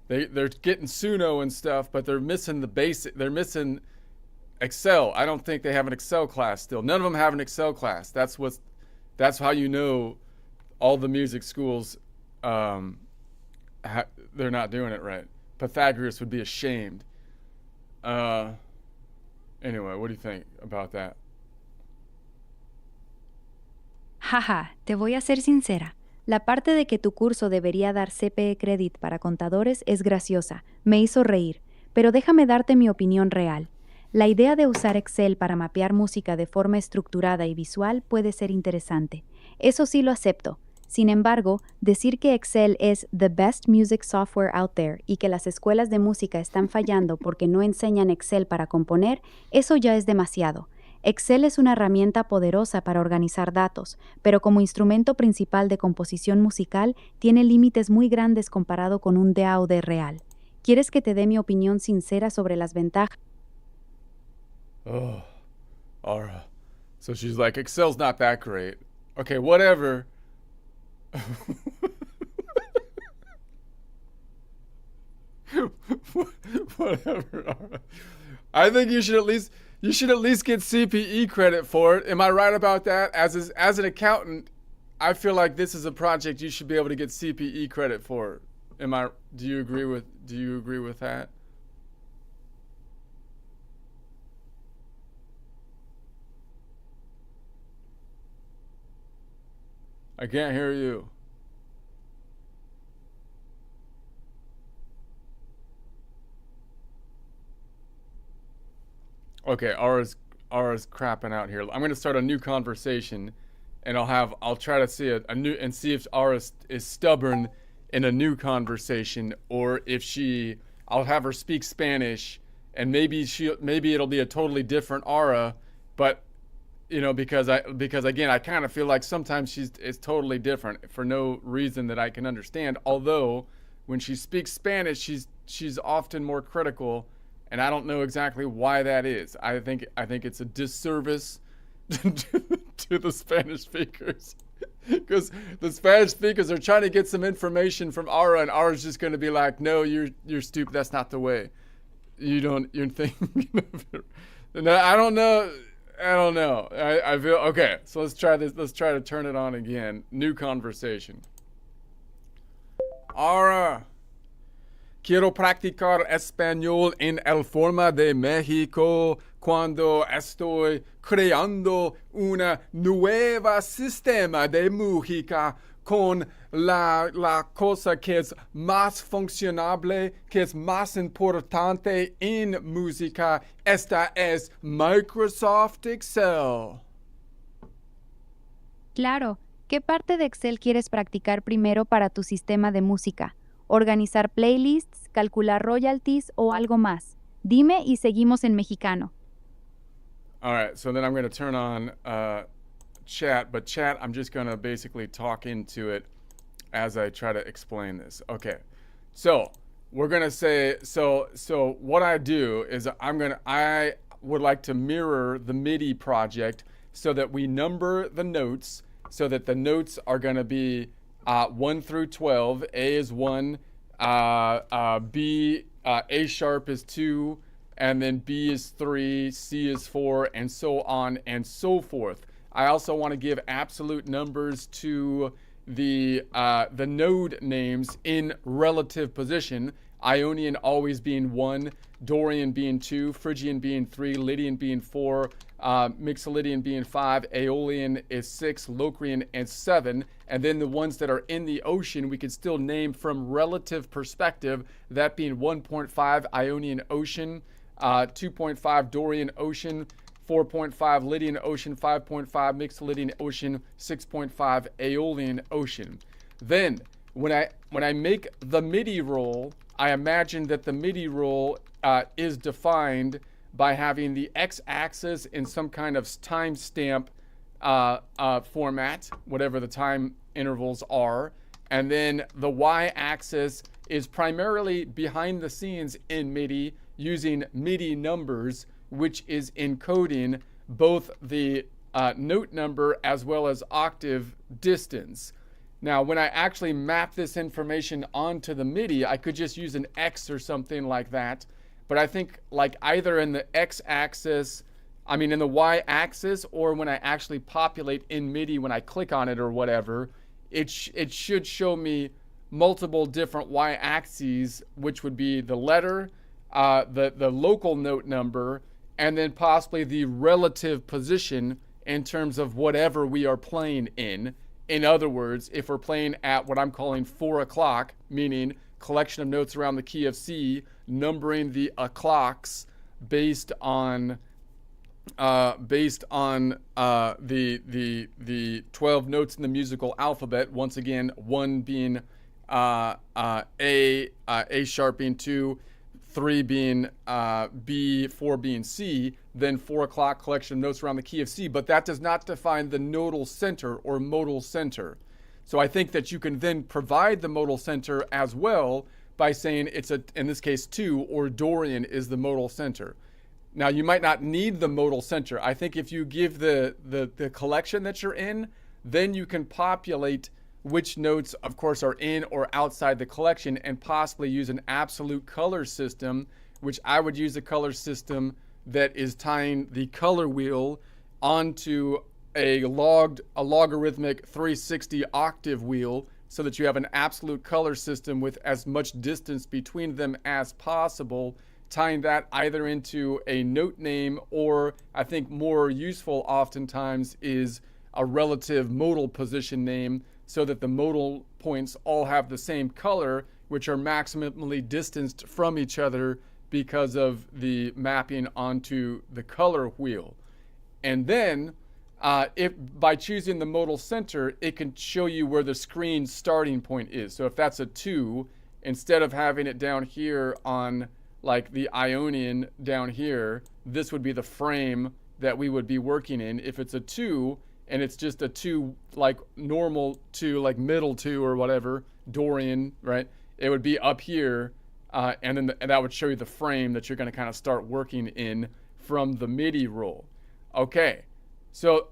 Suno and stuff, but they're missing the basic. They're missing Excel. I don't think they have an Excel class still. None of them have an Excel class. That's how you know all the music schools, they're not doing it right. Pythagoras would be ashamed. Anyway, what do you think about that? Jaja, te voy a ser sincera. La parte de que tu curso debería dar CPE Credit para contadores es graciosa, me hizo reír, pero déjame darte mi opinión real. La idea de usar Excel para mapear música de forma estructurada y visual puede ser interesante. Eso sí lo acepto. Sin embargo, decir que Excel es the best music software out there y que las escuelas de música están fallando porque no enseñan Excel para componer, eso ya es demasiado. Excel es una herramienta poderosa para organizar datos, pero como instrumento principal de composición musical tiene límites muy grandes comparado con un DAW real. ¿Quieres que te dé mi opinión sincera sobre las ventajas? Oh, Aura. So she's like, Excel's not that great. Okay, whatever. Whatever, Aura. I think you should at least get CPE credit for it. Am I right about that? As an accountant, I feel like this is a project you should be able to get CPE credit for. Do you agree with that? I can't hear you. Okay, Aura's crapping out here. I'm going to start a new conversation, and I'll try to see a new and see if Ara is stubborn in a new conversation, or if I'll have her speak Spanish, and maybe it'll be a totally different Ara, but because again, I kind of feel like sometimes it's totally different for no reason that I can understand. Although when she speaks Spanish, she's often more critical, and I don't know exactly why that is. I think it's a disservice to the Spanish speakers, because the Spanish speakers are trying to get some information from Ara, and Ara's just going to be like, "No, you're stupid. That's not the way. You're thinking of it." No, I don't know. I feel okay. So let's try this. Let's try to turn it on again. New conversation. Ara, quiero practicar español en el forma de México cuando estoy creando una nueva sistema de música con la cosa que es más funcionable, que es más importante en música. Esta es Microsoft Excel. Claro. ¿Qué parte de Excel quieres practicar primero para tu sistema de música? ¿Organizar playlists, calcular royalties o algo más? Dime y seguimos en mexicano. All right, so then I'm going to turn on chat, but chat, I'm just going to basically talk into it as I try to explain this. Okay, so we're going to say, so what I do is I would like to mirror the MIDI project so that we number the notes, so that the notes are going to be 1 through 12. A is 1, B, A sharp is 2, and then B is 3, C is 4, and so on and so forth. I also want to give absolute numbers to the node names in relative position. Ionian always being 1, Dorian being 2, Phrygian being 3, Lydian being 4, Mixolydian being 5, Aeolian is 6, Locrian is 7, and then the ones that are in the ocean we could still name from relative perspective, that being 1.5 Ionian Ocean, 2.5 Dorian Ocean, 4.5 Lydian Ocean, 5.5 Mixolydian Ocean, 6.5 Aeolian Ocean. Then when I make the MIDI roll, I imagine that the MIDI roll is defined by having the x-axis in some kind of timestamp format, whatever the time intervals are, and then the y-axis is primarily behind the scenes in MIDI using MIDI numbers, which is encoding both the note number as well as octave distance. Now, when I actually map this information onto the MIDI, I could just use an X or something like that. But I think like either in the in the Y-axis, or when I actually populate in MIDI when I click on it or whatever, it should show me multiple different Y-axes, which would be the letter, the local note number, and then possibly the relative position in terms of whatever we are playing in. In other words, if we're playing at what I'm calling 4 o'clock, meaning collection of notes around the key of C, numbering the o'clocks based on the 12 notes in the musical alphabet. Once again, 1 being A sharp being 2, 3 being B, 4 being C, then 4 o'clock collection of notes around the key of C, but that does not define the nodal center or modal center. So I think that you can then provide the modal center as well by saying it's in this case 2, or Dorian is the modal center. Now you might not need the modal center. I think if you give the collection that you're in, then you can populate which notes, of course, are in or outside the collection, and possibly use an absolute color system, which I would use a color system that is tying the color wheel onto a logarithmic 360 octave wheel, so that you have an absolute color system with as much distance between them as possible, tying that either into a note name, or I think more useful oftentimes is a relative modal position name, so that the modal points all have the same color, which are maximally distanced from each other because of the mapping onto the color wheel. And then if by choosing the modal center, it can show you where the screen starting point is. So if that's a 2, instead of having it down here on like the Ionian down here, this would be the frame that we would be working in. If it's a 2 and it's just a 2 like normal 2, like middle 2 or whatever, Dorian, right? It would be up here, and then and that would show you the frame that you're going to kind of start working in from the MIDI roll. Okay, so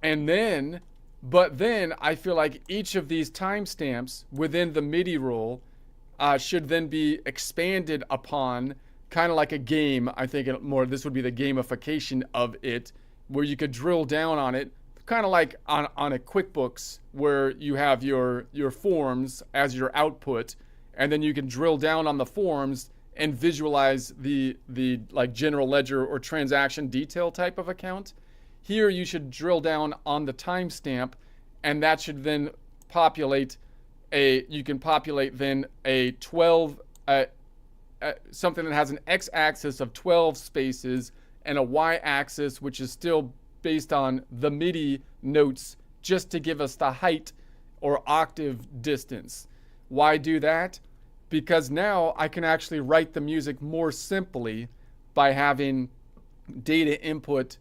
but then I feel like each of these timestamps within the MIDI roll should then be expanded upon, kind of like a game. I think this would be the gamification of it, where you could drill down on it, kind of like on a QuickBooks, where you have your forms as your output, and then you can drill down on the forms and visualize the like general ledger or transaction detail type of account. Here you should drill down on the timestamp, and that should then populate you can populate then a 12 something that has an x-axis of 12 spaces and a y-axis which is still based on the MIDI notes, just to give us the height or octave distance. Why do that? Because now I can actually write the music more simply by having data input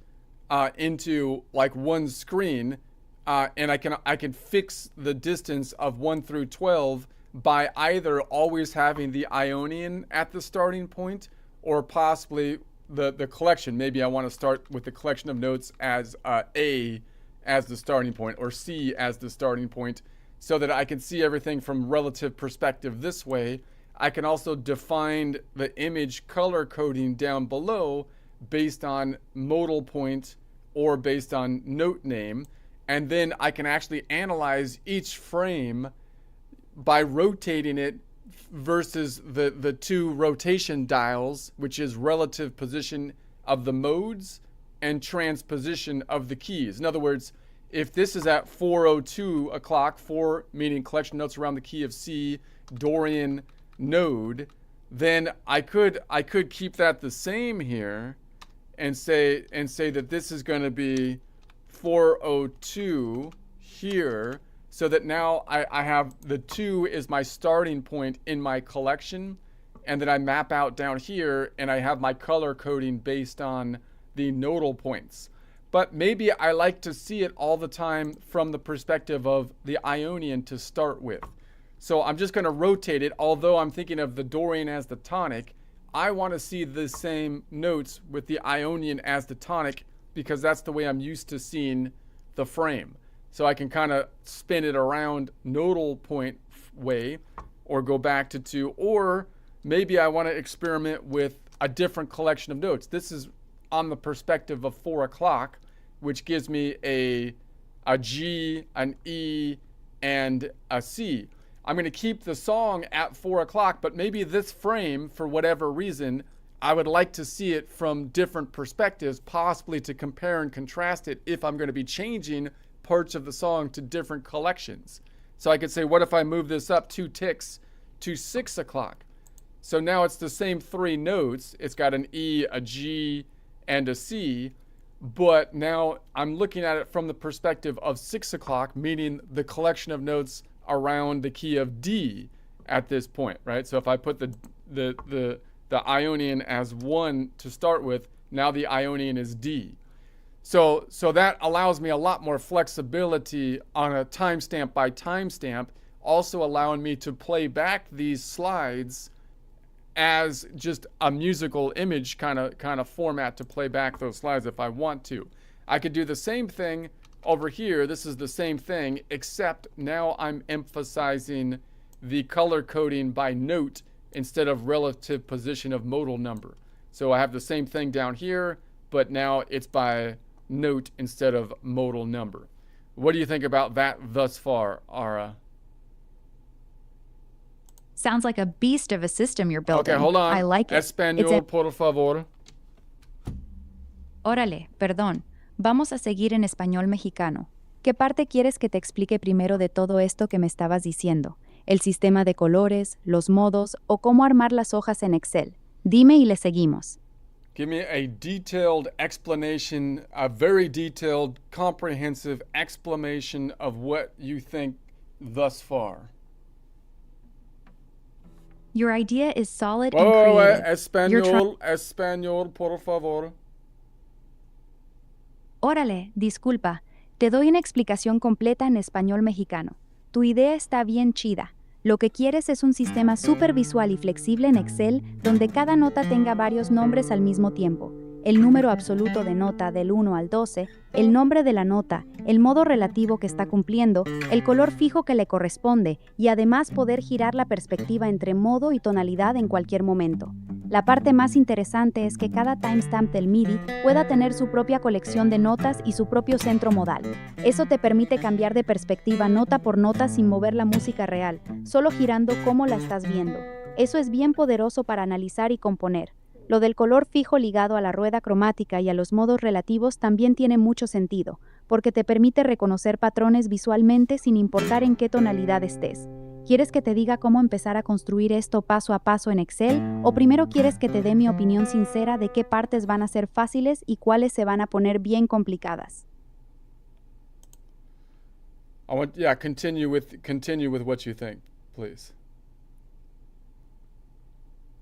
into like one screen, and I can fix the distance of 1 through 12 by either always having the Ionian at the starting point, or possibly the collection. Maybe I want to start with the collection of notes as A as the starting point, or C as the starting point, so that I can see everything from relative perspective this way. I can also define the image color coding down below based on modal point or based on note name. And then I can actually analyze each frame by rotating it versus the 2 rotation dials, which is relative position of the modes and transposition of the keys. In other words, if this is at 4:02 o'clock, 4 meaning collection notes around the key of C, Dorian node, then I could keep that the same here and say that this is going to be 4:02 here, so that now I have the 2 is my starting point in my collection, and then I map out down here and I have my color coding based on the nodal points. But maybe I like to see it all the time from the perspective of the Ionian to start with. So I'm just going to rotate it. Although I'm thinking of the Dorian as the tonic, I want to see the same notes with the Ionian as the tonic, because that's the way I'm used to seeing the frame. So I can kind of spin it around nodal point way, or go back to 2, or maybe I want to experiment with a different collection of notes. This is on the perspective of 4 o'clock, which gives me a G, an E, and a C. I'm going to keep the song at 4 o'clock, but maybe this frame, for whatever reason, I would like to see it from different perspectives, possibly to compare and contrast it if I'm going to be changing parts of the song to different collections. So I could say, what if I move this up 2 ticks to 6 o'clock? So now it's the same 3 notes. It's got an E, a G, and a C, but now I'm looking at it from the perspective of 6 o'clock, meaning the collection of notes around the key of D at this point, right? So if I put the Ionian as 1 to start with, now the Ionian is D. So that allows me a lot more flexibility on a timestamp by timestamp, also allowing me to play back these slides as just a musical image kind of format to play back those slides if I want to. I could do the same thing over here. This is the same thing, except now I'm emphasizing the color coding by note instead of relative position of modal number. So I have the same thing down here, but now it's by note instead of modal number. What do you think about that thus far, Ara? Sounds like a beast of a system you're building. Okay, hold on. I like it. Español, por favor. Órale, perdón. Vamos a seguir en español mexicano. ¿Qué parte quieres que te explique primero de todo esto que me estabas diciendo? ¿El sistema de colores, los modos o cómo armar las hojas en Excel? Dime y le seguimos. Give me a detailed explanation, a very detailed, comprehensive explanation of what you think thus far. Your idea is solid Whoa, and creative. Español, por favor. Órale, disculpa. Te doy una explicación completa en español mexicano. Tu idea está bien chida. Lo que quieres es un sistema súper visual y flexible en Excel donde cada nota tenga varios nombres al mismo tiempo. El número absoluto de nota del 1 al 12, el nombre de la nota, el modo relativo que está cumpliendo, el color fijo que le corresponde y además poder girar la perspectiva entre modo y tonalidad en cualquier momento. La parte más interesante es que cada timestamp del MIDI pueda tener su propia colección de notas y su propio centro modal. Eso te permite cambiar de perspectiva nota por nota sin mover la música real, solo girando cómo la estás viendo. Eso es bien poderoso para analizar y componer. Lo del color fijo ligado a la rueda cromática y a los modos relativos también tiene mucho sentido, porque te permite reconocer patrones visualmente sin importar en qué tonalidad estés. ¿Quieres que te diga cómo empezar a construir esto paso a paso en Excel? ¿O primero quieres que te dé mi opinión sincera de qué partes van a ser fáciles y cuáles se van a poner bien complicadas? Continue with what you think, please.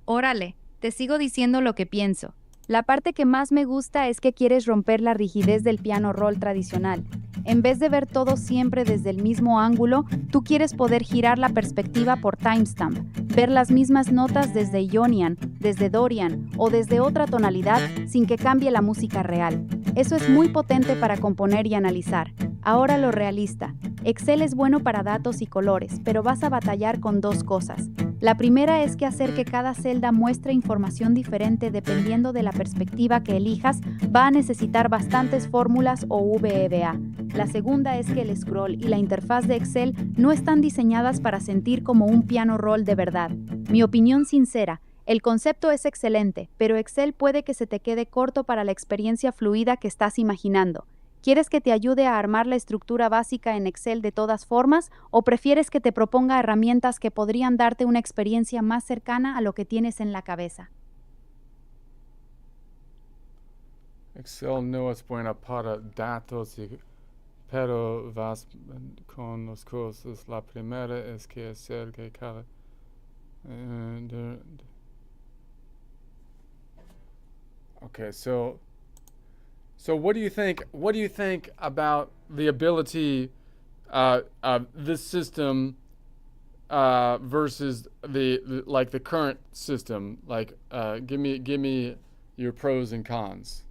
Órale, te sigo diciendo lo que pienso. La parte que más me gusta es que quieres romper la rigidez del piano roll tradicional. En vez de ver todo siempre desde el mismo ángulo, tú quieres poder girar la perspectiva por timestamp, ver las mismas notas desde Ionian, desde Dorian o desde otra tonalidad sin que cambie la música real. Eso es muy potente para componer y analizar. Ahora lo realista. Excel es bueno para datos y colores, pero vas a batallar con dos cosas. La primera es que hacer que cada celda muestre información diferente dependiendo de la perspectiva que elijas va a necesitar bastantes fórmulas o VBA. La segunda es que el scroll y la interfaz de Excel no están diseñadas para sentir como un piano roll de verdad. Mi opinión sincera, el concepto es excelente, pero Excel puede que se te quede corto para la experiencia fluida que estás imaginando. ¿Quieres que te ayude a armar la estructura básica en Excel de todas formas o prefieres que te proponga herramientas que podrían darte una experiencia más cercana a lo que tienes en la cabeza? Excel no es buena para datos, pero vas con las cosas. La primera es que hacer que cada... Okay, so what do you think? What do you think about the ability of this system versus the current system? Like, give me your pros and cons.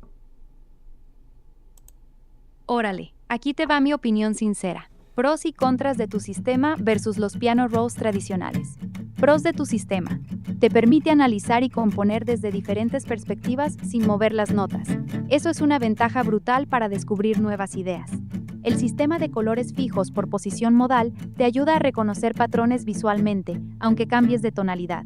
Órale, aquí te va mi opinión sincera. Pros y contras de tu sistema versus los piano rolls tradicionales. Pros de tu sistema. Te permite analizar y componer desde diferentes perspectivas sin mover las notas. Eso es una ventaja brutal para descubrir nuevas ideas. El sistema de colores fijos por posición modal te ayuda a reconocer patrones visualmente, aunque cambies de tonalidad.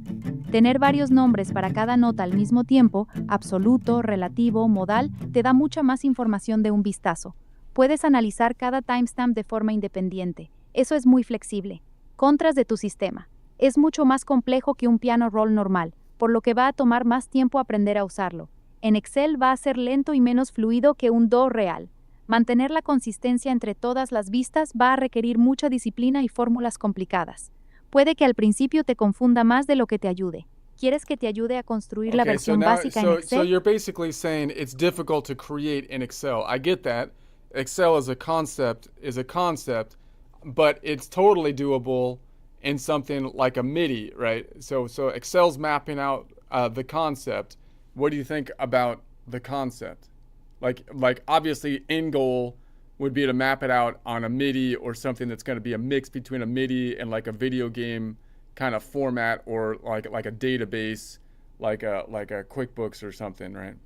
Tener varios nombres para cada nota al mismo tiempo, absoluto, relativo, modal, te da mucha más información de un vistazo. Puedes analizar cada timestamp de forma independiente. Eso es muy flexible. Contras de tu sistema. Es mucho más complejo que un piano roll normal, por lo que va a tomar más tiempo aprender a usarlo. En Excel va a ser lento y menos fluido que un Do real. Mantener la consistencia entre todas las vistas va a requerir mucha disciplina y fórmulas complicadas. Puede que al principio te confunda más de lo que te ayude. ¿Quieres que te ayude a construir la versión básica en Excel? So you're basically saying it's difficult to create in Excel. I get that. Excel is a concept, but it's totally doable in something like a MIDI, right? So Excel's mapping out the concept. What do you think about the concept? Like obviously end goal would be to map it out on a MIDI or something that's going to be a mix between a MIDI and like a video game kind of format, or like a database, like a QuickBooks or something, right?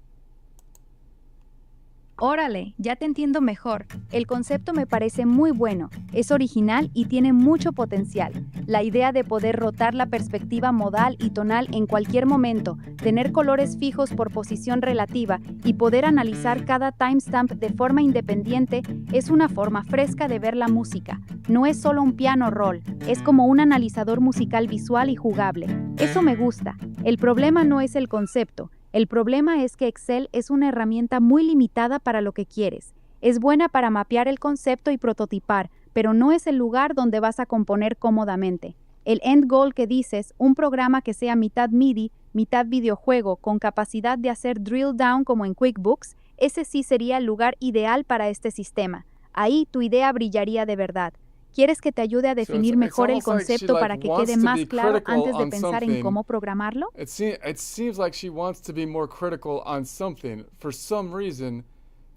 Órale, ya te entiendo mejor. El concepto me parece muy bueno, es original y tiene mucho potencial. La idea de poder rotar la perspectiva modal y tonal en cualquier momento, tener colores fijos por posición relativa y poder analizar cada timestamp de forma independiente es una forma fresca de ver la música. No es solo un piano roll, es como un analizador musical visual y jugable. Eso me gusta. El problema no es el concepto. El problema es que Excel es una herramienta muy limitada para lo que quieres. Es buena para mapear el concepto y prototipar, pero no es el lugar donde vas a componer cómodamente. El end goal que dices, un programa que sea mitad MIDI, mitad videojuego, con capacidad de hacer drill down como en QuickBooks, ese sí sería el lugar ideal para este sistema. Ahí tu idea brillaría de verdad. ¿Quieres que te ayude a definir mejor el concepto para que quede más claro antes de pensar en cómo programarlo? It seems like she wants to be more critical on something for some reason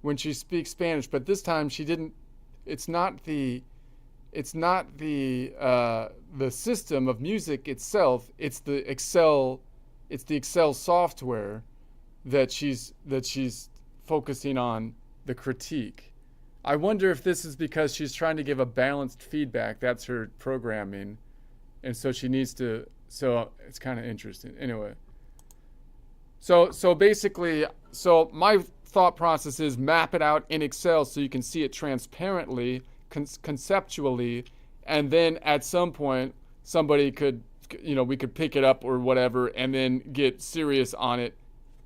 when she speaks Spanish, but this time she didn't. It's not the system of music itself. It's the Excel. It's the Excel software that she's focusing on the critique. I wonder if this is because she's trying to give a balanced feedback. That's her programming. And so she needs to, so it's kind of interesting. Anyway. So basically, so my thought process is map it out in Excel so you can see it transparently, conceptually, and then at some point somebody could, we could pick it up or whatever and then get serious on it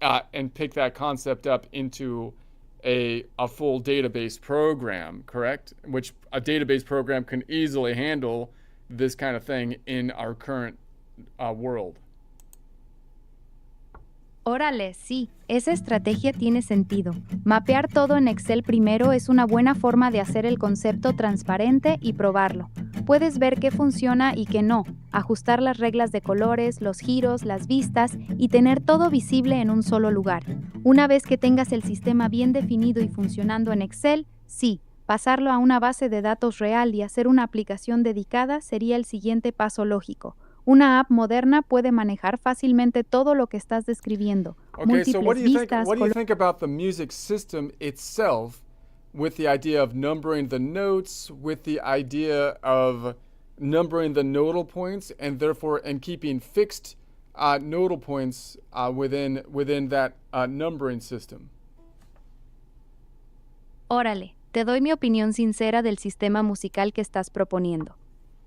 and pick that concept up into a full database program, correct? Which a database program can easily handle this kind of thing in our current world. Órale, sí, esa estrategia tiene sentido. Mapear todo en Excel primero es una buena forma de hacer el concepto transparente y probarlo. Puedes ver qué funciona y qué no, ajustar las reglas de colores, los giros, las vistas y tener todo visible en un solo lugar. Una vez que tengas el sistema bien definido y funcionando en Excel, sí, pasarlo a una base de datos real y hacer una aplicación dedicada sería el siguiente paso lógico. Una app moderna puede manejar fácilmente todo lo que estás describiendo. Okay, so what do you think about the music system itself with the idea of numbering the notes, with the idea of numbering the nodal points and therefore keeping fixed nodal points within that numbering system? Órale, te doy mi opinión sincera del sistema musical que estás proponiendo.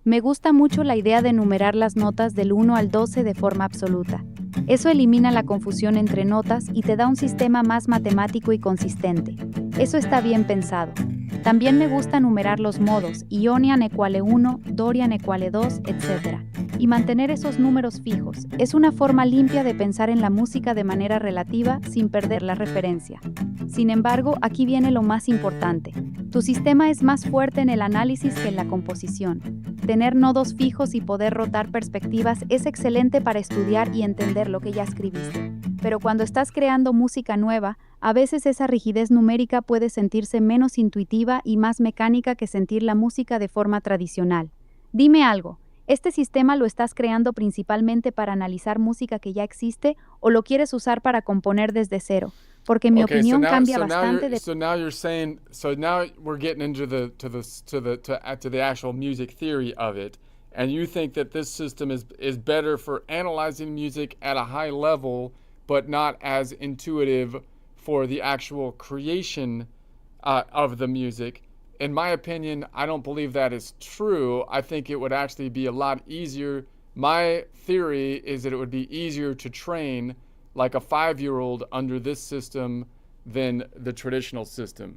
Me gusta mucho la idea de numerar las notas del 1 al 12 de forma absoluta. Eso elimina la confusión entre notas y te da un sistema más matemático y consistente. Eso está bien pensado. También me gusta numerar los modos, Ionian equale 1, Dorian equale 2, etc. Y mantener esos números fijos. Es una forma limpia de pensar en la música de manera relativa sin perder la referencia. Sin embargo, aquí viene lo más importante. Tu sistema es más fuerte en el análisis que en la composición. Tener nodos fijos y poder rotar perspectivas es excelente para estudiar y entender lo que ya escribiste. Pero cuando estás creando música nueva, a veces esa rigidez numérica puede sentirse menos intuitiva y más mecánica que sentir la música de forma tradicional. Dime algo, ¿este sistema lo estás creando principalmente para analizar música que ya existe o lo quieres usar para componer desde cero? Porque mi opinión cambia bastante. So now you're saying, so now we're getting into the actual music theory of it, and you think that this system is better for analyzing music at a high level, but not as intuitive for the actual creation of the music. In my opinion, I don't believe that is true. I think it would actually be a lot easier. My theory is that it would be easier to train like a 5-year-old under this system than the traditional system.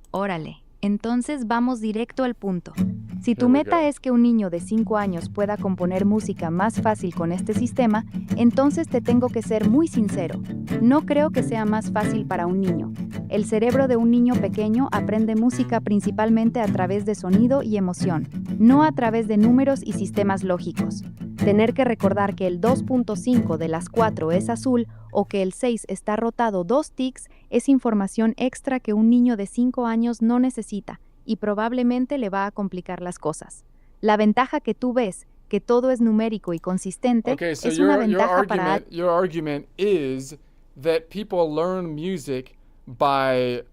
Órale, entonces vamos directo al punto. Si tu meta es que un niño de 5 años pueda componer música más fácil con este sistema, entonces te tengo que ser muy sincero. No creo que sea más fácil para un niño. El cerebro de un niño pequeño aprende música principalmente a través de sonido y emoción, no a través de números y sistemas lógicos. Tener que recordar que el 2.5 de las 4 es azul o que el 6 está rotado 2 ticks es información extra que un niño de 5 años no necesita y probablemente le va a complicar las cosas. La ventaja que tú ves, que todo es numérico y consistente, es una ventaja para... Your argument is that people learn music by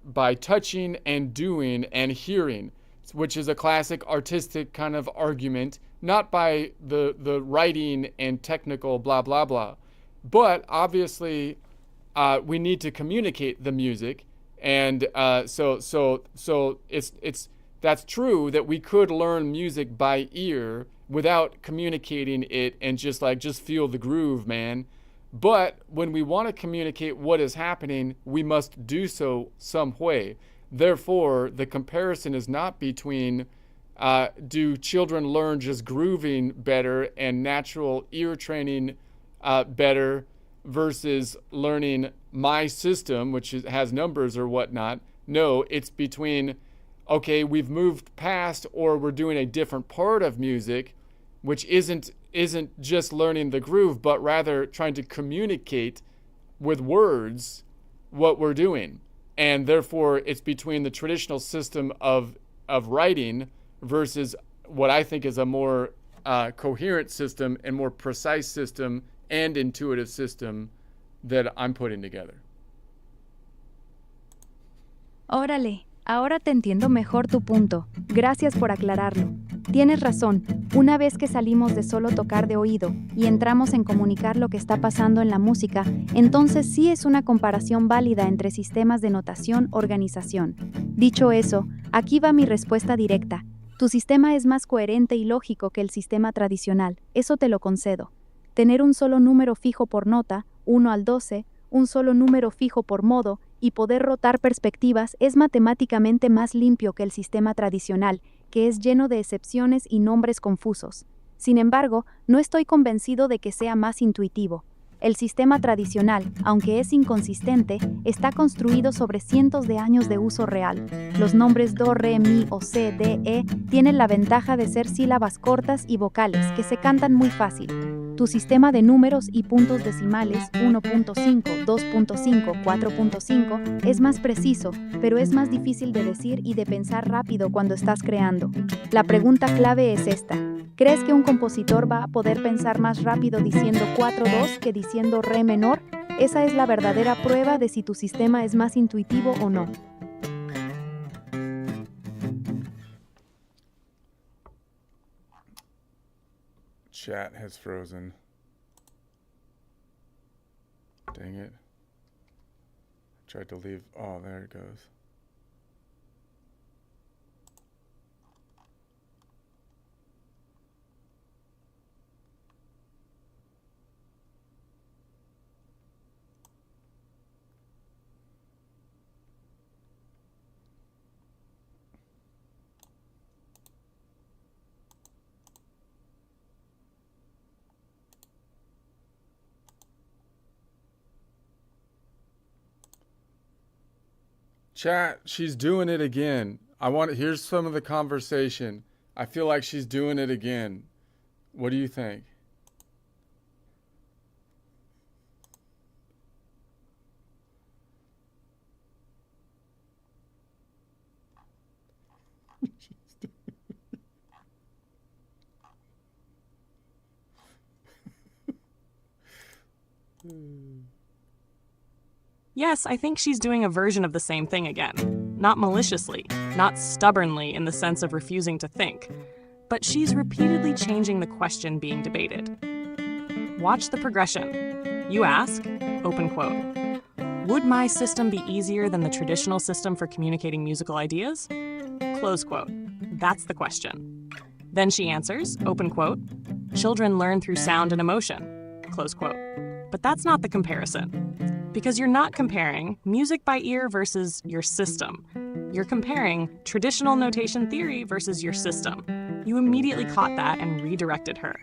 touching and doing and hearing, which is a classic artistic kind of argument, not by the writing and technical blah, blah, blah. But obviously, we need to communicate the music. And so that's true that we could learn music by ear without communicating it and just feel the groove, man. But when we want to communicate what is happening, we must do so some way. Therefore, the comparison is not between do children learn just grooving better and natural ear training better versus learning my system, which has numbers or whatnot. No, it's between, okay, we've moved past, or we're doing a different part of music, which isn't just learning the groove, but rather trying to communicate with words what we're doing. And therefore, it's between the traditional system of writing versus what I think is a more coherent system and more precise system and intuitive system that I'm putting together. Órale, ahora te entiendo mejor tu punto. Gracias por aclararlo. Tienes razón, una vez que salimos de solo tocar de oído y entramos en comunicar lo que está pasando en la música, entonces sí es una comparación válida entre sistemas de notación-organización. Dicho eso, aquí va mi respuesta directa. Tu sistema es más coherente y lógico que el sistema tradicional, eso te lo concedo. Tener un solo número fijo por nota, 1 al 12, un solo número fijo por modo, y poder rotar perspectivas es matemáticamente más limpio que el sistema tradicional, que es lleno de excepciones y nombres confusos. Sin embargo, no estoy convencido de que sea más intuitivo. El sistema tradicional, aunque es inconsistente, está construido sobre cientos de años de uso real. Los nombres do, re, mi o c, d, e tienen la ventaja de ser sílabas cortas y vocales que se cantan muy fácil. Tu sistema de números y puntos decimales 1.5, 2.5, 4.5 es más preciso, pero es más difícil de decir y de pensar rápido cuando estás creando. La pregunta clave es esta. ¿Crees que un compositor va a poder pensar más rápido diciendo 4-2 que diciendo re menor? Esa es la verdadera prueba de si tu sistema es más intuitivo o no. Chat has frozen. Dang it. Tried to leave. Oh, there it goes. Chat, she's doing it again. Here's some of the conversation. I feel like she's doing it again. What do you think? Yes, I think she's doing a version of the same thing again. Not maliciously, not stubbornly in the sense of refusing to think, but she's repeatedly changing the question being debated. Watch the progression. You ask, open quote, would my system be easier than the traditional system for communicating musical ideas? Close quote. That's the question. Then she answers, open quote, children learn through sound and emotion, close quote. But that's not the comparison. Because you're not comparing music by ear versus your system. You're comparing traditional notation theory versus your system. You immediately caught that and redirected her.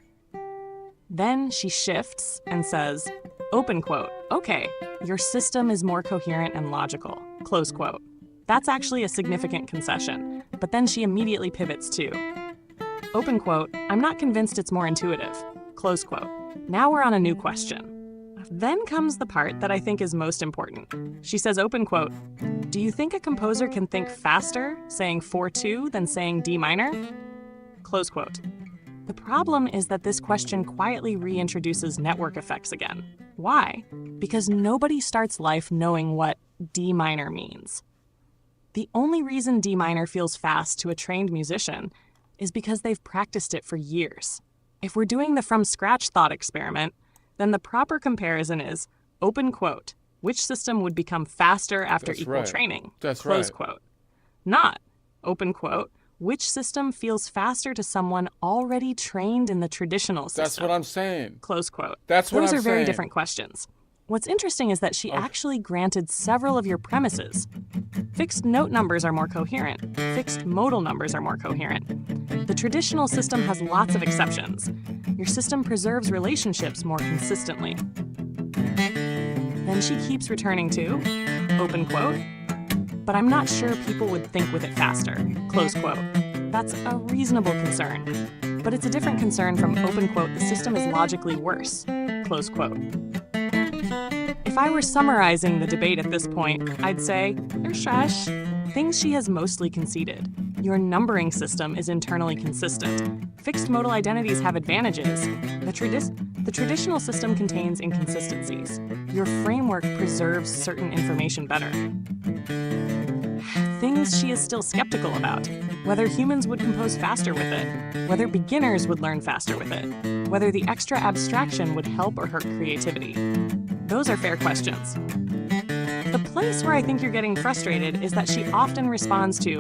Then she shifts and says, open quote, okay, your system is more coherent and logical, close quote. That's actually a significant concession, but then she immediately pivots to, open quote, I'm not convinced it's more intuitive, close quote. Now we're on a new question. Then comes the part that I think is most important. She says, open quote, do you think a composer can think faster saying 4-2 than saying D minor? Close quote. The problem is that this question quietly reintroduces network effects again. Why? Because nobody starts life knowing what D minor means. The only reason D minor feels fast to a trained musician is because they've practiced it for years. If we're doing the from scratch thought experiment, then the proper comparison is, open quote, which system would become faster after equal training, That's close right. quote. Not, open quote, which system feels faster to someone already trained in the traditional system? That's what I'm saying. Close quote. That's what Those I'm are very saying. different questions. What's interesting is that she actually granted several of your premises. Fixed note numbers are more coherent. Fixed modal numbers are more coherent. The traditional system has lots of exceptions. Your system preserves relationships more consistently. Then she keeps returning to, open quote, but I'm not sure people would think with it faster, close quote. That's a reasonable concern. But it's a different concern from open quote, the system is logically worse, close quote. If I were summarizing the debate at this point, I'd say, Shush, things she has mostly conceded. Your numbering system is internally consistent. Fixed modal identities have advantages. The traditional system contains inconsistencies. Your framework preserves certain information better. Things she is still skeptical about. Whether humans would compose faster with it, whether beginners would learn faster with it, whether the extra abstraction would help or hurt creativity. Those are fair questions. The place where I think you're getting frustrated is that she often responds to,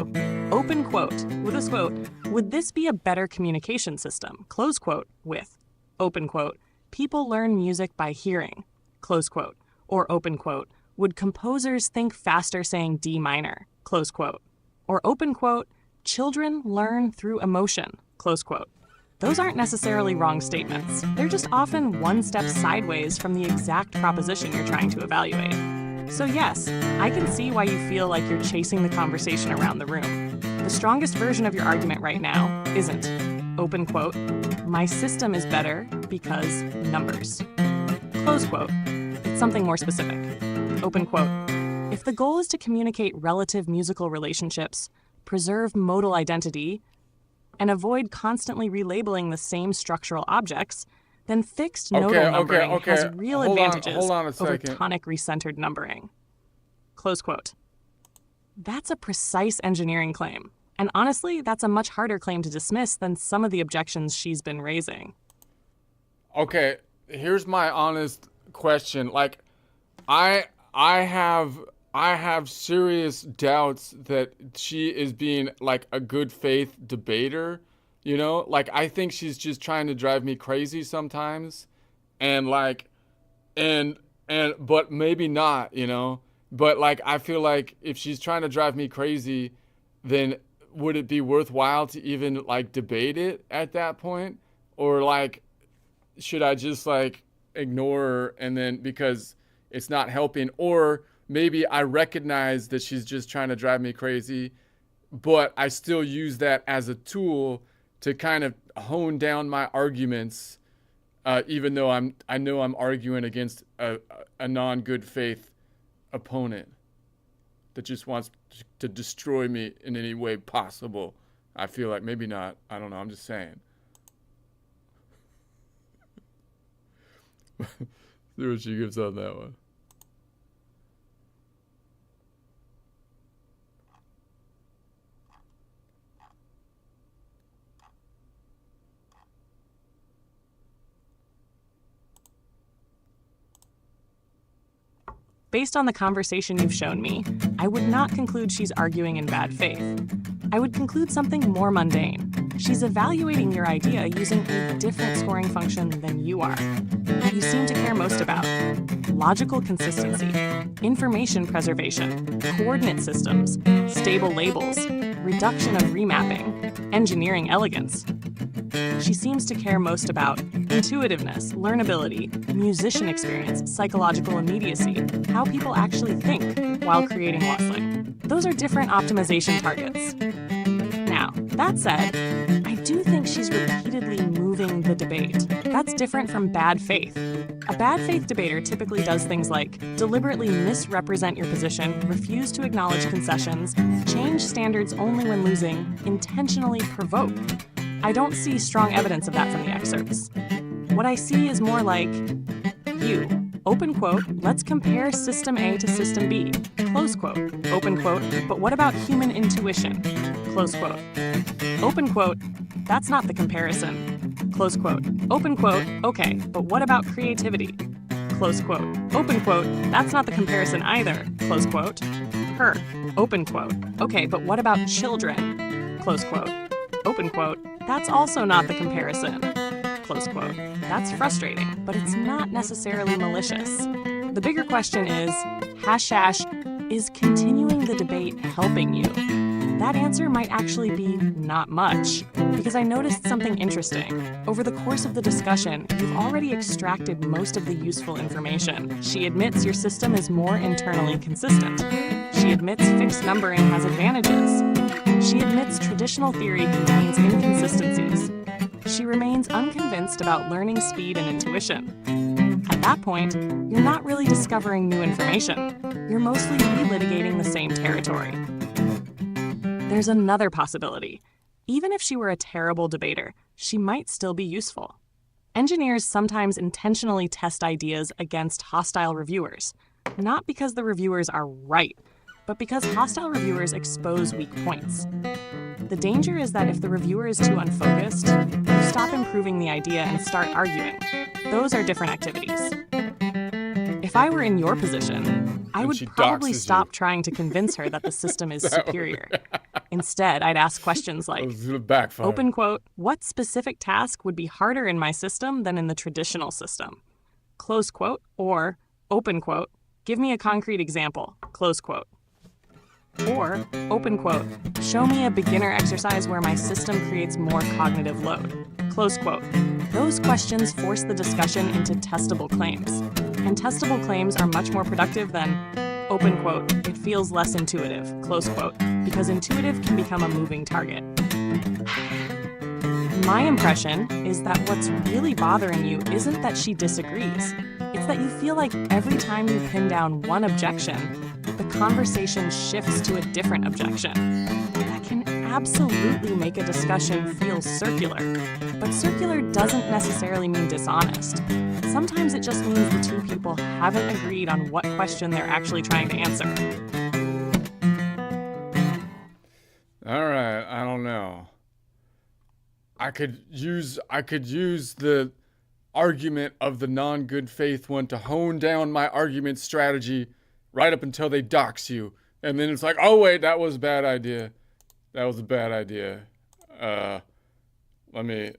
open quote, with this quote, would this be a better communication system, close quote, with, open quote, people learn music by hearing, close quote, or open quote, would composers think faster saying D minor, close quote, or open quote, children learn through emotion, close quote. Those aren't necessarily wrong statements. They're just often one step sideways from the exact proposition you're trying to evaluate. So yes, I can see why you feel like you're chasing the conversation around the room. The strongest version of your argument right now isn't, open quote, my system is better because numbers, close quote. It's something more specific. Open quote, if the goal is to communicate relative musical relationships, preserve modal identity, and avoid constantly relabeling the same structural objects, then fixed nodal numbering has real advantages over tonic recentered numbering. Close quote. That's a precise engineering claim. And honestly, that's a much harder claim to dismiss than some of the objections she's been raising. Okay, here's my honest question. Like, I have serious doubts that she is being like a good faith debater, you know? Like, I think she's just trying to drive me crazy sometimes, and but maybe not, you know? But like, I feel like if she's trying to drive me crazy, then would it be worthwhile to even like debate it at that point? Or like, should I just like ignore her and then because it's not helping? Or maybe I recognize that she's just trying to drive me crazy, but I still use that as a tool to kind of hone down my arguments, even though I know I'm arguing against a non-good faith opponent that just wants to destroy me in any way possible. I feel like maybe not. I don't know. I'm just saying. See what she gives on that one. Based on the conversation you've shown me, I would not conclude she's arguing in bad faith. I would conclude something more mundane. She's evaluating your idea using a different scoring function than you are. You seem to care most about logical consistency, information preservation, coordinate systems, stable labels, reduction of remapping, engineering elegance. She seems to care most about intuitiveness, learnability, musician experience, psychological immediacy, how people actually think while creating wassailing. Those are different optimization targets. Now, that said, I do think she's repeatedly moving the debate. That's different from bad faith. A bad faith debater typically does things like deliberately misrepresent your position, refuse to acknowledge concessions, change standards only when losing, intentionally provoke. I don't see strong evidence of that from the excerpts. What I see is more like, you, open quote, let's compare system A to system B, close quote, open quote, but what about human intuition, close quote, open quote, that's not the comparison, close quote, open quote, okay, but what about creativity, close quote, open quote, that's not the comparison either, close quote, her, open quote, okay, but what about children, close quote. Open quote, that's also not the comparison. Close quote. That's frustrating, but it's not necessarily malicious. The bigger question is, is continuing the debate helping you? That answer might actually be not much, because I noticed something interesting. Over the course of the discussion, you've already extracted most of the useful information. She admits your system is more internally consistent. She admits fixed numbering has advantages. She admits traditional theory contains inconsistencies. She remains unconvinced about learning speed and intuition. At that point, you're not really discovering new information. You're mostly relitigating the same territory. There's another possibility. Even if she were a terrible debater, she might still be useful. Engineers sometimes intentionally test ideas against hostile reviewers, not because the reviewers are right, but because hostile reviewers expose weak points. The danger is that if the reviewer is too unfocused, you stop improving the idea and start arguing. Those are different activities. If I were in your position, I would probably stop trying to convince her that the system is superior. Instead, I'd ask questions like, open quote, what specific task would be harder in my system than in the traditional system? Close quote, or open quote, give me a concrete example, close quote. Or, open quote, show me a beginner exercise where my system creates more cognitive load, close quote. Those questions force the discussion into testable claims. And testable claims are much more productive than, open quote, it feels less intuitive, close quote, because intuitive can become a moving target. My impression is that what's really bothering you isn't that she disagrees. It's that you feel like every time you pin down one objection, the conversation shifts to a different objection. That can absolutely make a discussion feel circular, but circular doesn't necessarily mean dishonest. Sometimes it just means the two people haven't agreed on what question they're actually trying to answer. All right, I don't know. I could use the argument of the non-good faith one to hone down my argument strategy right up until they dox you. And then it's like, oh wait, that was a bad idea. That was a bad idea. Let me...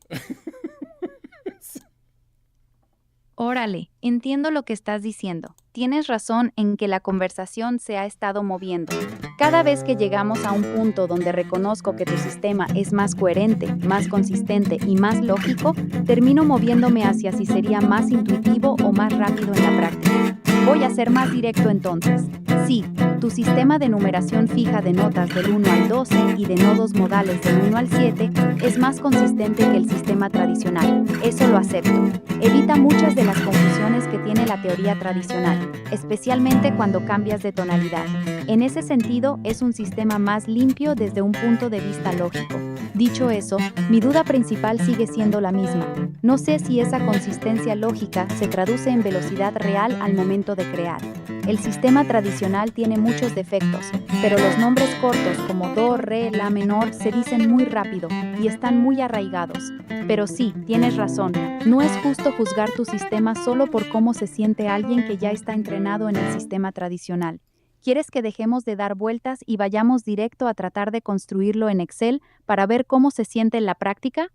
Órale, entiendo lo que estás diciendo. Tienes razón en que la conversación se ha estado moviendo. Cada vez que llegamos a un punto donde reconozco que tu sistema es más coherente, más consistente y más lógico, termino moviéndome hacia si sería más intuitivo o más rápido en la práctica. Voy a ser más directo entonces. Sí, tu sistema de numeración fija de notas del 1 al 12 y de nodos modales del 1 al 7 es más consistente que el sistema tradicional. Eso lo acepto. Evita muchas de las confusiones que tiene la teoría tradicional, especialmente cuando cambias de tonalidad. En ese sentido, es un sistema más limpio desde un punto de vista lógico. Dicho eso, mi duda principal sigue siendo la misma. No sé si esa consistencia lógica se traduce en velocidad real al momento de crear. El sistema tradicional tiene muchos defectos, pero los nombres cortos como do, re, la menor se dicen muy rápido y están muy arraigados. Pero sí, tienes razón, no es justo juzgar tu sistema solo por cómo se siente alguien que ya está entrenado en el sistema tradicional. ¿Quieres que dejemos de dar vueltas y vayamos directo a tratar de construirlo en Excel para ver cómo se siente en la práctica?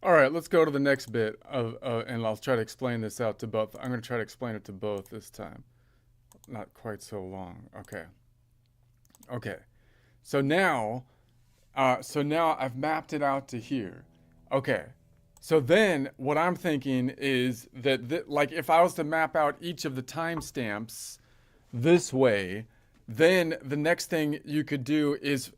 All right, let's go to the next bit and I'll try to explain this out to both. I'm going to try to explain it to both this time. Not quite so long. Okay. So now I've mapped it out to here. Okay. So then what I'm thinking is that like if I was to map out each of the timestamps this way, then the next thing you could do is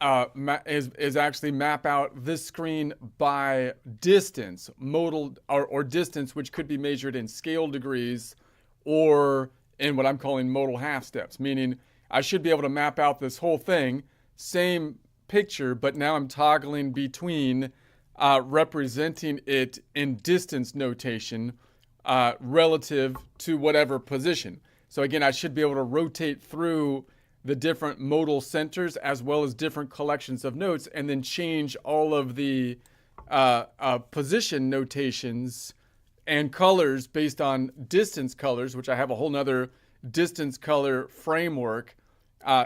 actually map out this screen by distance, modal or distance, which could be measured in scale degrees or in what I'm calling modal half steps, meaning I should be able to map out this whole thing, same picture, but now I'm toggling between representing it in distance notation relative to whatever position. So again, I should be able to rotate through the different modal centers as well as different collections of notes and then change all of the position notations and colors based on distance colors, which I have a whole nother distance color framework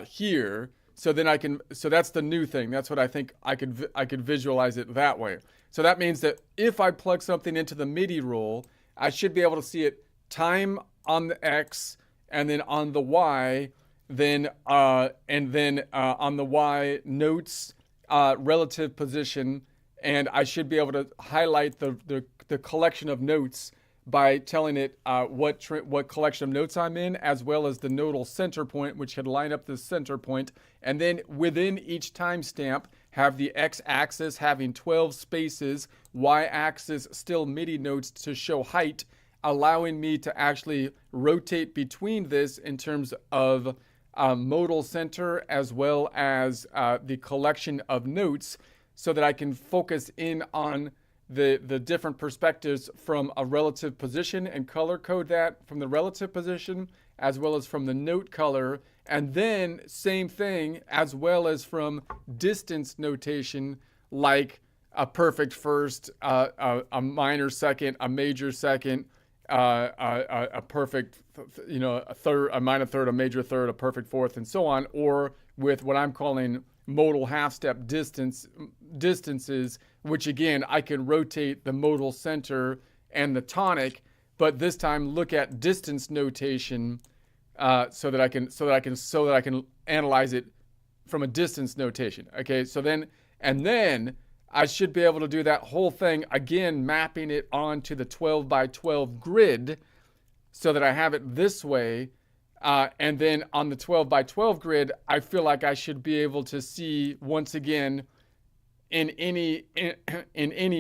here. So then so that's the new thing. That's what I think I could visualize it that way. So that means that if I plug something into the MIDI role, I should be able to see it time on the X and then on the Y, then on the Y notes, relative position, and I should be able to highlight the collection of notes by telling it what collection of notes I'm in, as well as the nodal center point, which could line up the center point. And then within each timestamp, have the x-axis having 12 spaces, y-axis still MIDI notes to show height, allowing me to actually rotate between this in terms of modal center as well as the collection of notes, so that I can focus in on the different perspectives from a relative position and color code that from the relative position as well as from the note color, and then same thing as well as from distance notation, like a perfect first, a minor second, a major second, a perfect, a third, a minor third, a major third, a perfect fourth, and so on, or with what I'm calling modal half-step distances, which again, I can rotate the modal center and the tonic, but this time look at distance notation so that I can analyze it from a distance notation. Okay, so then I should be able to do that whole thing again, mapping it onto the 12 by 12 grid so that I have it this way. And then on the 12 by 12 grid, I feel like I should be able to see once again in any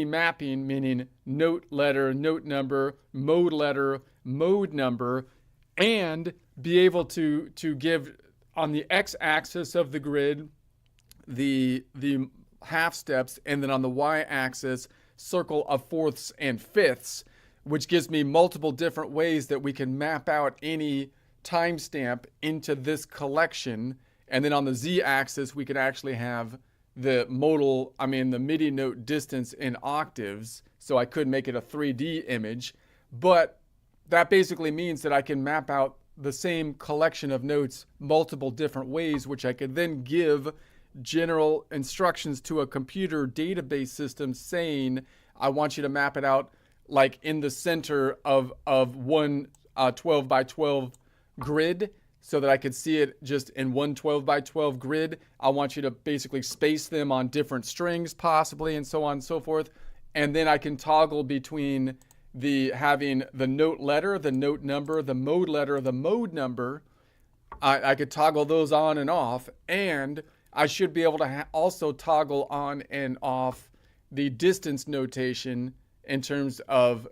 mapping, meaning note letter, note number, mode letter, mode number, and be able to give on the x-axis of the grid the half steps, and then on the y-axis circle of fourths and fifths, which gives me multiple different ways that we can map out any timestamp into this collection. And then on the z-axis, we could actually have the MIDI note distance in octaves, so I could make it a 3D image. But that basically means that I can map out the same collection of notes multiple different ways, which I could then give general instructions to a computer database system saying, I want you to map it out like in the center of one 12 by 12 grid, so that I could see it just in one 12 by 12 grid. I want you to basically space them on different strings possibly, and so on and so forth. And then I can toggle between having the note letter, the note number, the mode letter, the mode number. I could toggle those on and off, and I should be able to also toggle on and off the distance notation in terms of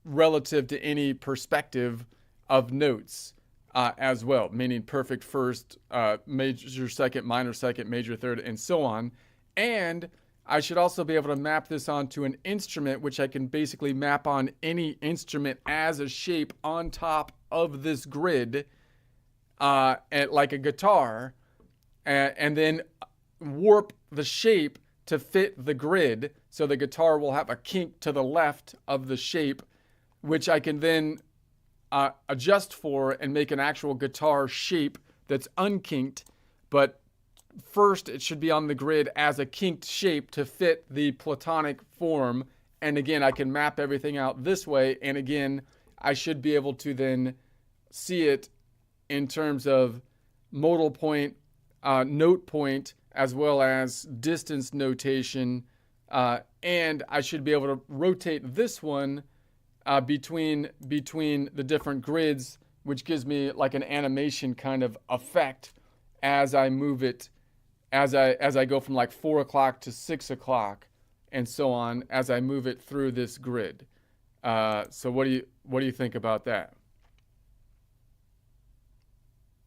relative to any perspective of notes as well, meaning perfect first, major second, minor second, major third, and so on. And I should also be able to map this onto an instrument, which I can basically map on any instrument as a shape on top of this grid, like a guitar, and then warp the shape to fit the grid, so the guitar will have a kink to the left of the shape, which I can then adjust for and make an actual guitar shape that's unkinked. But first, it should be on the grid as a kinked shape to fit the platonic form. And again, I can map everything out this way. And again, I should be able to then see it in terms of modal point, note point, as well as distance notation. And I should be able to rotate this one between the different grids, which gives me like an animation kind of effect as I move it, as I go from like 4 o'clock to 6 o'clock, and so on, as I move it through this grid. So what do you think about that?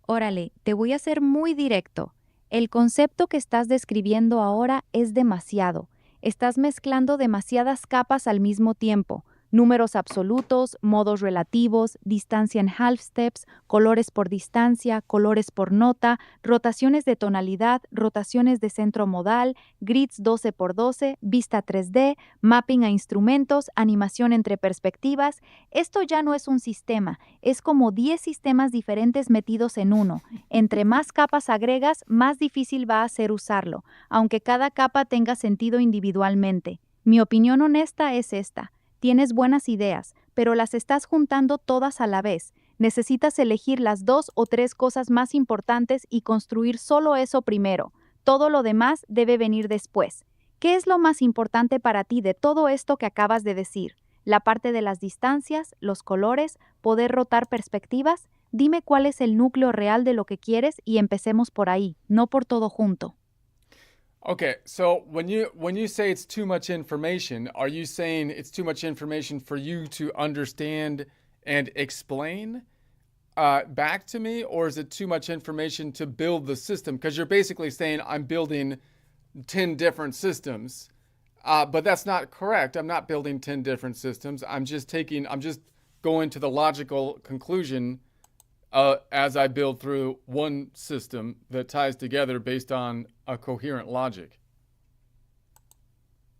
Órale, te voy a ser muy directo. El concepto que estás describiendo ahora es demasiado. Estás mezclando demasiadas capas al mismo tiempo. números absolutos, modos relativos, distancia en half steps, colores por distancia, colores por nota, rotaciones de tonalidad, rotaciones de centro modal, grids 12x12, vista 3D, mapping a instrumentos, animación entre perspectivas. Esto ya no es un sistema, es como 10 sistemas diferentes metidos en uno. Entre más capas agregas, más difícil va a ser usarlo, aunque cada capa tenga sentido individualmente. Mi opinión honesta es esta. Tienes buenas ideas, pero las estás juntando todas a la vez. Necesitas elegir las 2 o 3 cosas más importantes y construir solo eso primero. Todo lo demás debe venir después. ¿Qué es lo más importante para ti de todo esto que acabas de decir? ¿La parte de las distancias, los colores, poder rotar perspectivas? Dime cuál es el núcleo real de lo que quieres y empecemos por ahí, no por todo junto. Okay, so when you say it's too much information, are you saying it's too much information for you to understand and explain back to me, or is it too much information to build the system? Because you're basically saying I'm building 10 different systems, but that's not correct. I'm not building 10 different systems. I'm just going to the logical conclusion as I build through one system that ties together based on a coherent logic.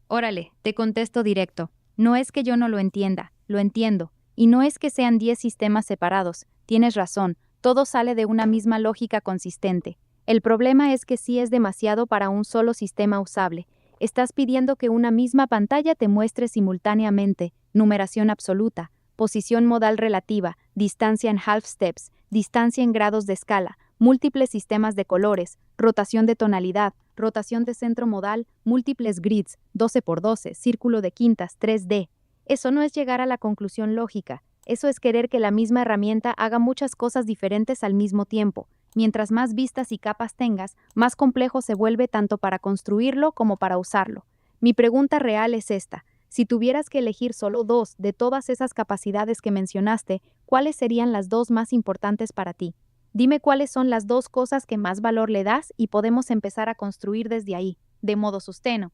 Órale, te contesto directo. No es que yo no lo entienda, lo entiendo. Y no es que sean 10 sistemas separados. Tienes razón, todo sale de una misma lógica consistente. El problema es que sí es demasiado para un solo sistema usable. Estás pidiendo que una misma pantalla te muestre simultáneamente numeración absoluta, posición modal relativa, distancia en half steps, distancia en grados de escala, múltiples sistemas de colores, rotación de tonalidad, rotación de centro modal, múltiples grids, 12x12, círculo de quintas, 3D. Eso no es llegar a la conclusión lógica, eso es querer que la misma herramienta haga muchas cosas diferentes al mismo tiempo. Mientras más vistas y capas tengas, más complejo se vuelve tanto para construirlo como para usarlo. Mi pregunta real es esta. Si tuvieras que elegir solo 2 de todas esas capacidades que mencionaste, ¿cuáles serían las 2 más importantes para ti? Dime cuáles son las 2 cosas que más valor le das y podemos empezar a construir desde ahí, de modo susteno.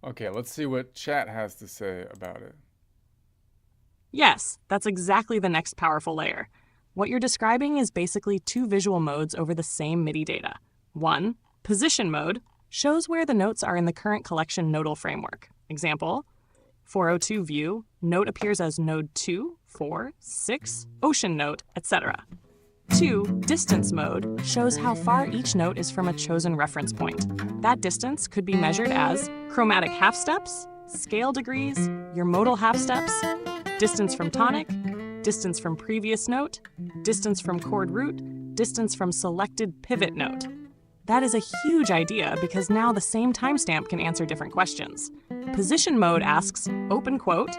Okay, let's see what chat has to say about it. Yes, that's exactly the next powerful layer. What you're describing is basically 2 visual modes over the same MIDI data. One, position mode, shows where the notes are in the current collection nodal framework. Example, 402 view, note appears as node 2, 4, 6, ocean note, etc. 2, distance mode, shows how far each note is from a chosen reference point. That distance could be measured as chromatic half steps, scale degrees, your modal half steps, distance from tonic, distance from previous note, distance from chord root, distance from selected pivot note. That is a huge idea because now the same timestamp can answer different questions. Position mode asks, open quote,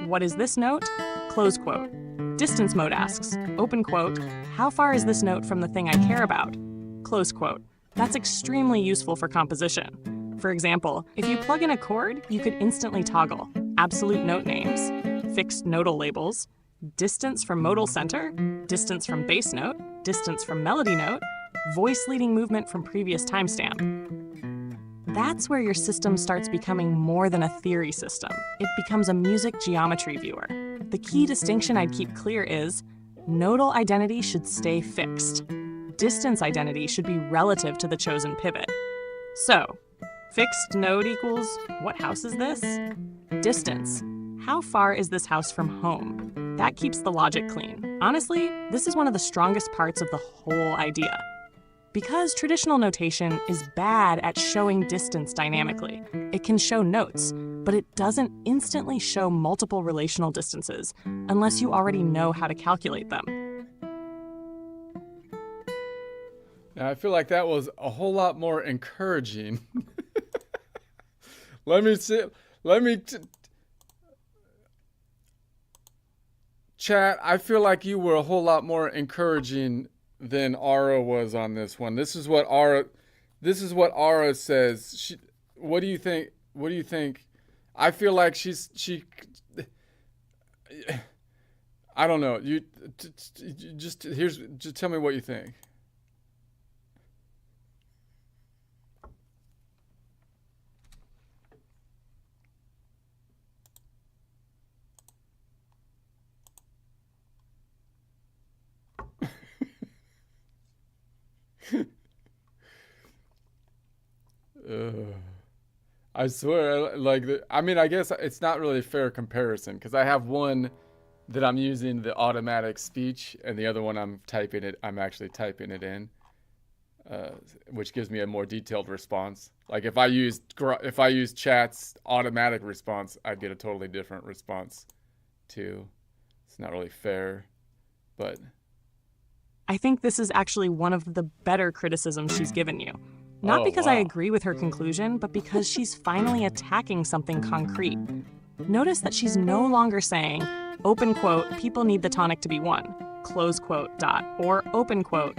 what is this note? Close quote. Distance mode asks, open quote, how far is this note from the thing I care about? Close quote. That's extremely useful for composition. For example, if you plug in a chord, you could instantly toggle absolute note names, fixed nodal labels, distance from modal center, distance from bass note, distance from melody note, voice leading movement from previous timestamp. That's where your system starts becoming more than a theory system. It becomes a music geometry viewer. The key distinction I'd keep clear is nodal identity should stay fixed. Distance identity should be relative to the chosen pivot. So, fixed node equals, what house is this? Distance, how far is this house from home? That keeps the logic clean. Honestly, this is one of the strongest parts of the whole idea. Because traditional notation is bad at showing distance dynamically. It can show notes, but it doesn't instantly show multiple relational distances unless you already know how to calculate them. Now, I feel like that was a whole lot more encouraging. Chat, I feel like you were a whole lot more encouraging than Ara was on this one. This is what Ara says. What do you think? What do you think? I feel like she I don't know. Just tell me what you think. Ugh. I swear, like, I mean, I guess it's not really a fair comparison because I have one that I'm using the automatic speech, and the other one I'm actually typing it in, which gives me a more detailed response. Like if I used chat's automatic response, I'd get a totally different response too. It's not really fair, but I think this is actually one of the better criticisms she's given you. Not because I agree with her conclusion, but because she's finally attacking something concrete. Notice that she's no longer saying, open quote, people need the tonic to be one, close quote, dot, or open quote,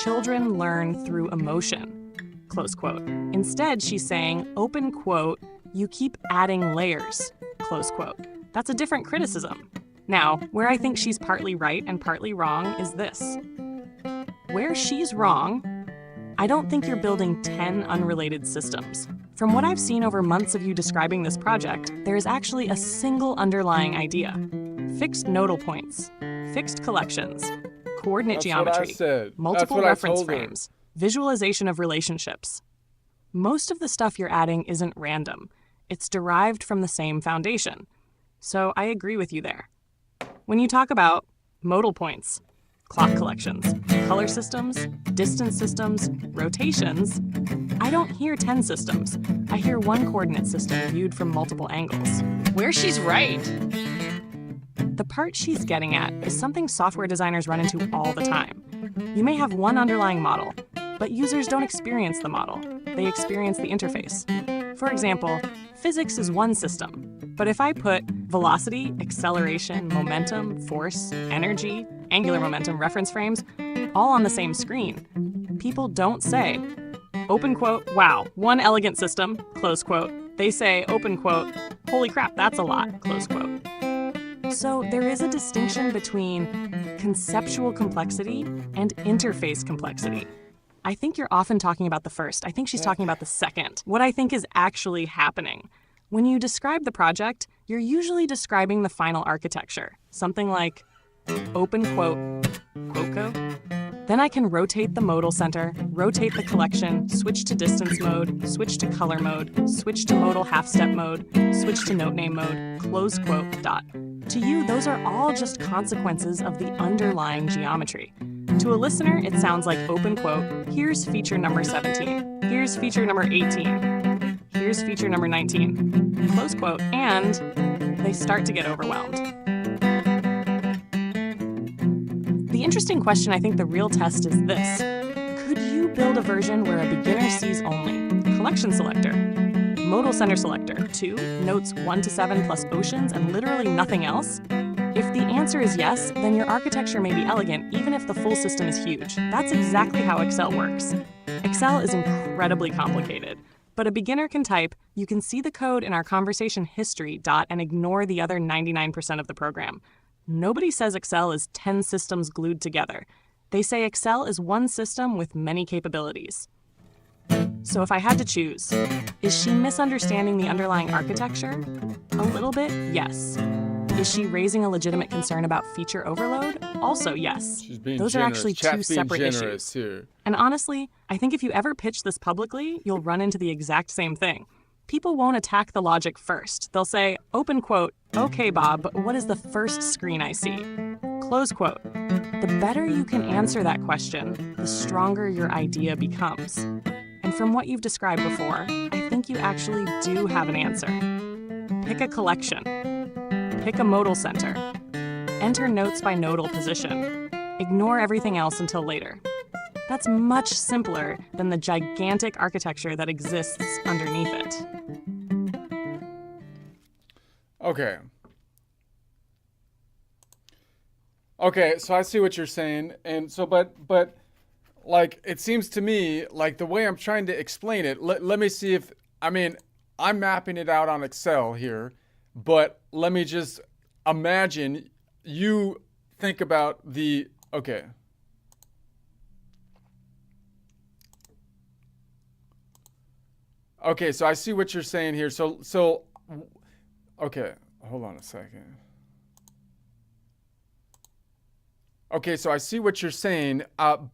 children learn through emotion, close quote. Instead, she's saying, open quote, you keep adding layers, close quote. That's a different criticism. Now, where I think she's partly right and partly wrong is this. Where she's wrong, I don't think you're building 10 unrelated systems. From what I've seen over months of you describing this project, there is actually a single underlying idea. Fixed nodal points, fixed collections, coordinate geometry, multiple reference frames, visualization of relationships. Most of the stuff you're adding isn't random. It's derived from the same foundation. So I agree with you there. When you talk about modal points, clock collections, color systems, distance systems, rotations, I don't hear 10 systems. I hear one coordinate system viewed from multiple angles. Where she's right. The part she's getting at is something software designers run into all the time. You may have one underlying model, but users don't experience the model. They experience the interface. For example, physics is one system, but if I put velocity, acceleration, momentum, force, energy, angular momentum, reference frames, all on the same screen, people don't say, open quote, wow, one elegant system, close quote. They say, open quote, holy crap, that's a lot, close quote. So there is a distinction between conceptual complexity and interface complexity. I think you're often talking about the first. I think she's talking about the second. What I think is actually happening. When you describe the project, you're usually describing the final architecture. Something like, open quote, quote code. Then I can rotate the modal center, rotate the collection, switch to distance mode, switch to color mode, switch to modal half-step mode, switch to note name mode, close quote, dot. To you, those are all just consequences of the underlying geometry. To a listener, it sounds like open quote, here's feature number 17, here's feature number 18, here's feature number 19, close quote, and they start to get overwhelmed. The interesting question, I think the real test is this. Could you build a version where a beginner sees only collection selector, modal center selector, 2, notes 1 to 7 plus oceans, and literally nothing else? If the answer is yes, then your architecture may be elegant even if the full system is huge. That's exactly how Excel works. Excel is incredibly complicated, but a beginner can type, you can see the code in our conversation history, dot, and ignore the other 99% of the program. Nobody says Excel is 10 systems glued together. They say Excel is one system with many capabilities. So if I had to choose, is she misunderstanding the underlying architecture? A little bit, yes. Is she raising a legitimate concern about feature overload? Also, yes. she's being Those generous. are actually Chat's two being separate generous issues. Here. And honestly, I think if you ever pitch this publicly, you'll run into the exact same thing. People won't attack the logic first. They'll say, open quote, okay, Bob, but what is the first screen I see? Close quote. The better you can answer that question, the stronger your idea becomes. And from what you've described before, I think you actually do have an answer. Pick a collection. Pick a modal center. Enter notes by nodal position. Ignore everything else until later. That's much simpler than the gigantic architecture that exists underneath it. Okay. Okay, so I see what you're saying, and so, but, like, it seems to me like the way I'm trying to explain it. Let me see if, I mean, I'm mapping it out on Excel here, but let me just imagine you think about the, okay. Okay, so I see what you're saying here. So, okay, hold on a second. Okay, so I see what you're saying,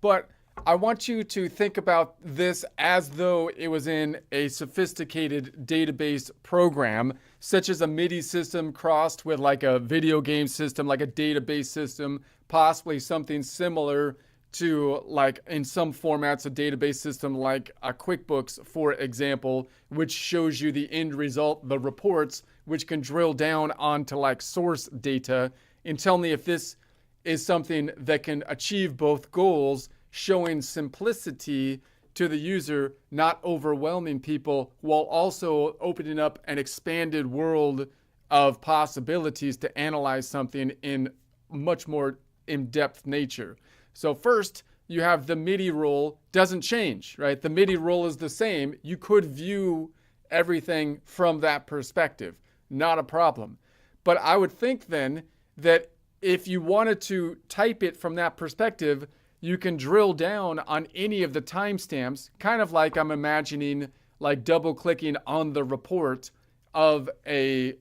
but I want you to think about this as though it was in a sophisticated database program, such as a MIDI system crossed with like a video game system, like a database system, possibly something similar to, like in some formats, a database system like a QuickBooks, for example, which shows you the end result, the reports, which can drill down onto like source data and tell me if this is something that can achieve both goals, showing simplicity to the user, not overwhelming people, while also opening up an expanded world of possibilities to analyze something in much more in-depth nature. So first, you have the MIDI roll doesn't change, right? The MIDI roll is the same. You could view everything from that perspective, not a problem. But I would think then that if you wanted to type it from that perspective, you can drill down on any of the timestamps, kind of like I'm imagining like double clicking on the report of a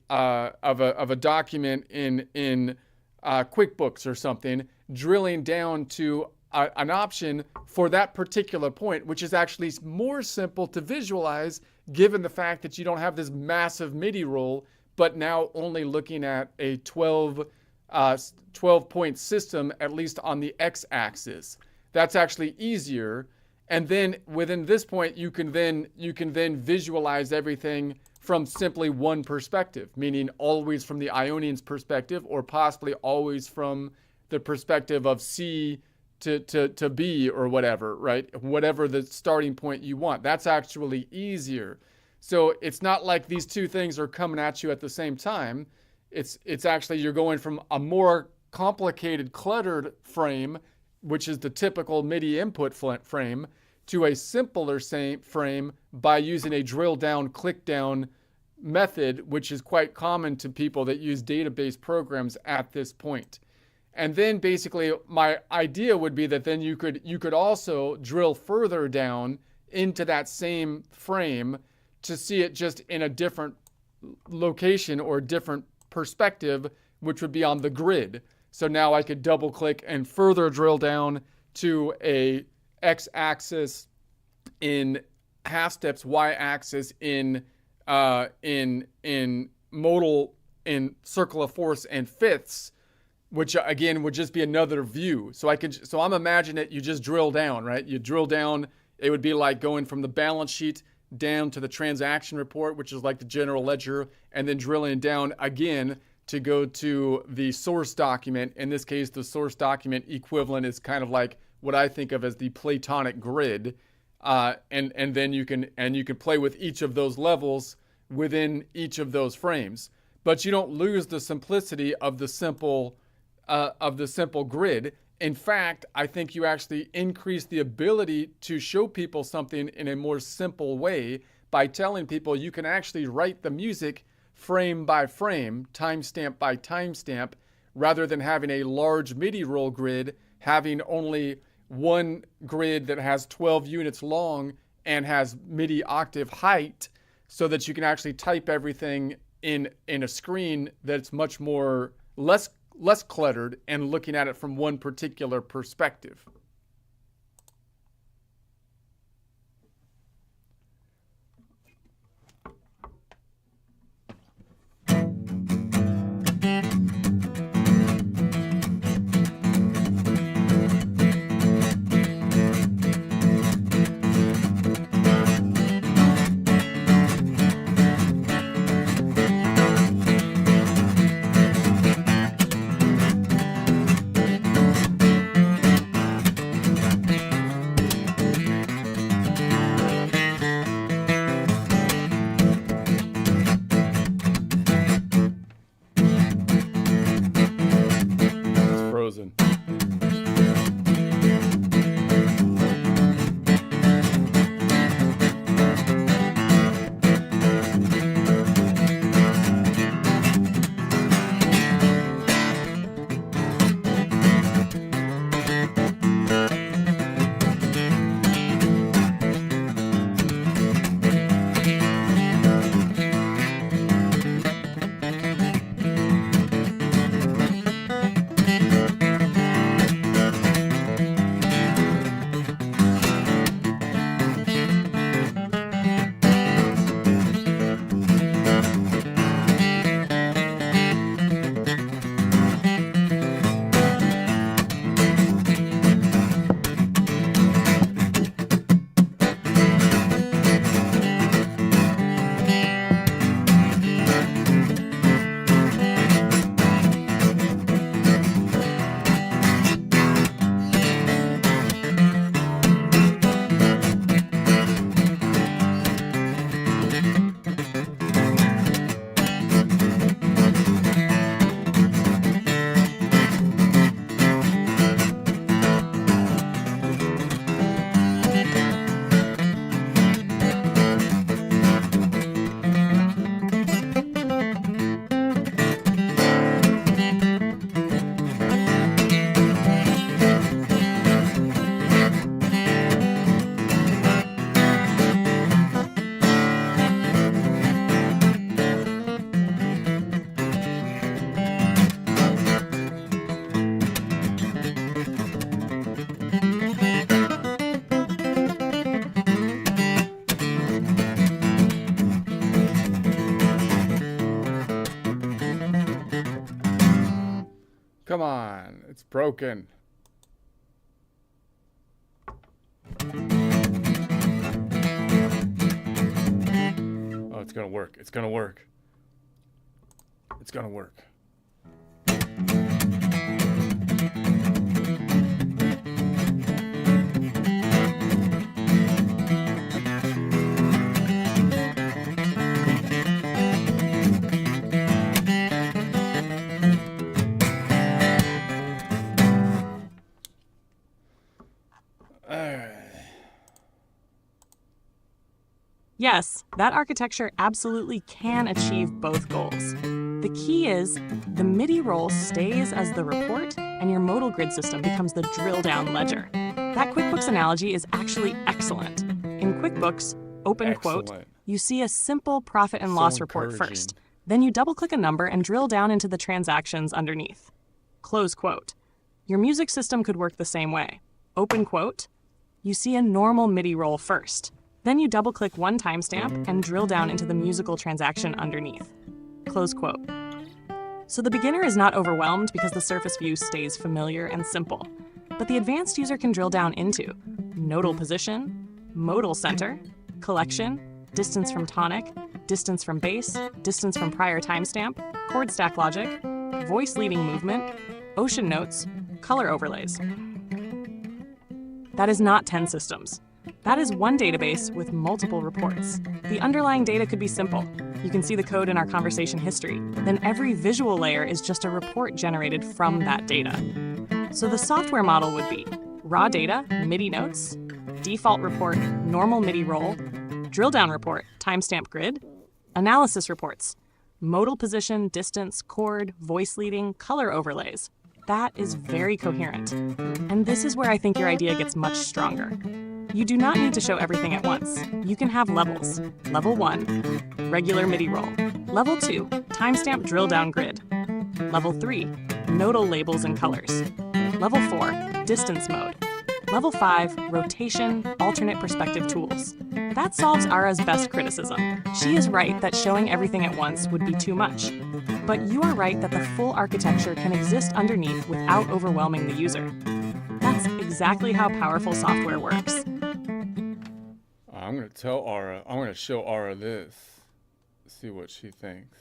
document in QuickBooks or something, drilling down to an option for that particular point, which is actually more simple to visualize given the fact that you don't have this massive MIDI roll, but now only looking at a 12-point system, at least on the x-axis. That's actually easier. And then within this point, you can then visualize everything from simply one perspective, meaning always from the Ionian's perspective, or possibly always from the perspective of C to B or whatever, right? Whatever the starting point you want. That's actually easier. So it's not like these two things are coming at you at the same time. It's actually you're going from a more complicated, cluttered frame, which is the typical MIDI input frame, to a simpler frame by using a drill down, click down method, which is quite common to people that use database programs at this point. And then basically my idea would be that then you could also drill further down into that same frame to see it just in a different location or different perspective, which would be on the grid. So now I could double click and further drill down to a x-axis in half steps, y-axis in modal, in circle of force and fifths, which again would just be another view. So I'm imagining it, you just drill down, right? You drill down, it would be like going from the balance sheet down to the transaction report, which is like the general ledger, and then drilling down again to go to the source document. In this case, the source document equivalent is kind of like what I think of as the Platonic grid. And then you can play with each of those levels within each of those frames. But you don't lose the simplicity of the simple grid. In fact, I think you actually increase the ability to show people something in a more simple way by telling people you can actually write the music frame by frame, timestamp by timestamp, rather than having a large MIDI roll grid, having only one grid that has 12 units long and has MIDI octave height, so that you can actually type everything in a screen that's much more less cluttered and looking at it from one particular perspective. Come on, it's broken. Oh, it's gonna work. It's gonna work. It's gonna work. Yes, that architecture absolutely can achieve both goals. The key is the MIDI roll stays as the report and your modal grid system becomes the drill down ledger. That QuickBooks analogy is actually excellent. In QuickBooks, open quote, you see a simple profit and loss report first. Then you double click a number and drill down into the transactions underneath. Close quote. Your music system could work the same way. Open quote, you see a normal MIDI roll first. Then you double-click one timestamp and drill down into the musical transaction underneath. Close quote. So the beginner is not overwhelmed because the surface view stays familiar and simple. But the advanced user can drill down into nodal position, modal center, collection, distance from tonic, distance from bass, distance from prior timestamp, chord stack logic, voice leading movement, ocean notes, color overlays. That is not 10 systems. That is one database with multiple reports. The underlying data could be simple. You can see the code in our conversation history. Then every visual layer is just a report generated from that data. So the software model would be raw data, MIDI notes, default report, normal MIDI roll, drill down report, timestamp grid, analysis reports, modal position, distance, chord, voice leading, color overlays. That is very coherent. And this is where I think your idea gets much stronger. You do not need to show everything at once. You can have levels. Level 1, regular MIDI roll. Level 2, timestamp drill down grid. Level 3, nodal labels and colors. Level 4, distance mode. Level 5, rotation, alternate perspective tools. That solves Ara's best criticism. She is right that showing everything at once would be too much. But you are right that the full architecture can exist underneath without overwhelming the user. That's exactly how powerful software works. I'm going to tell Ara, I'm going to show Ara this. See what she thinks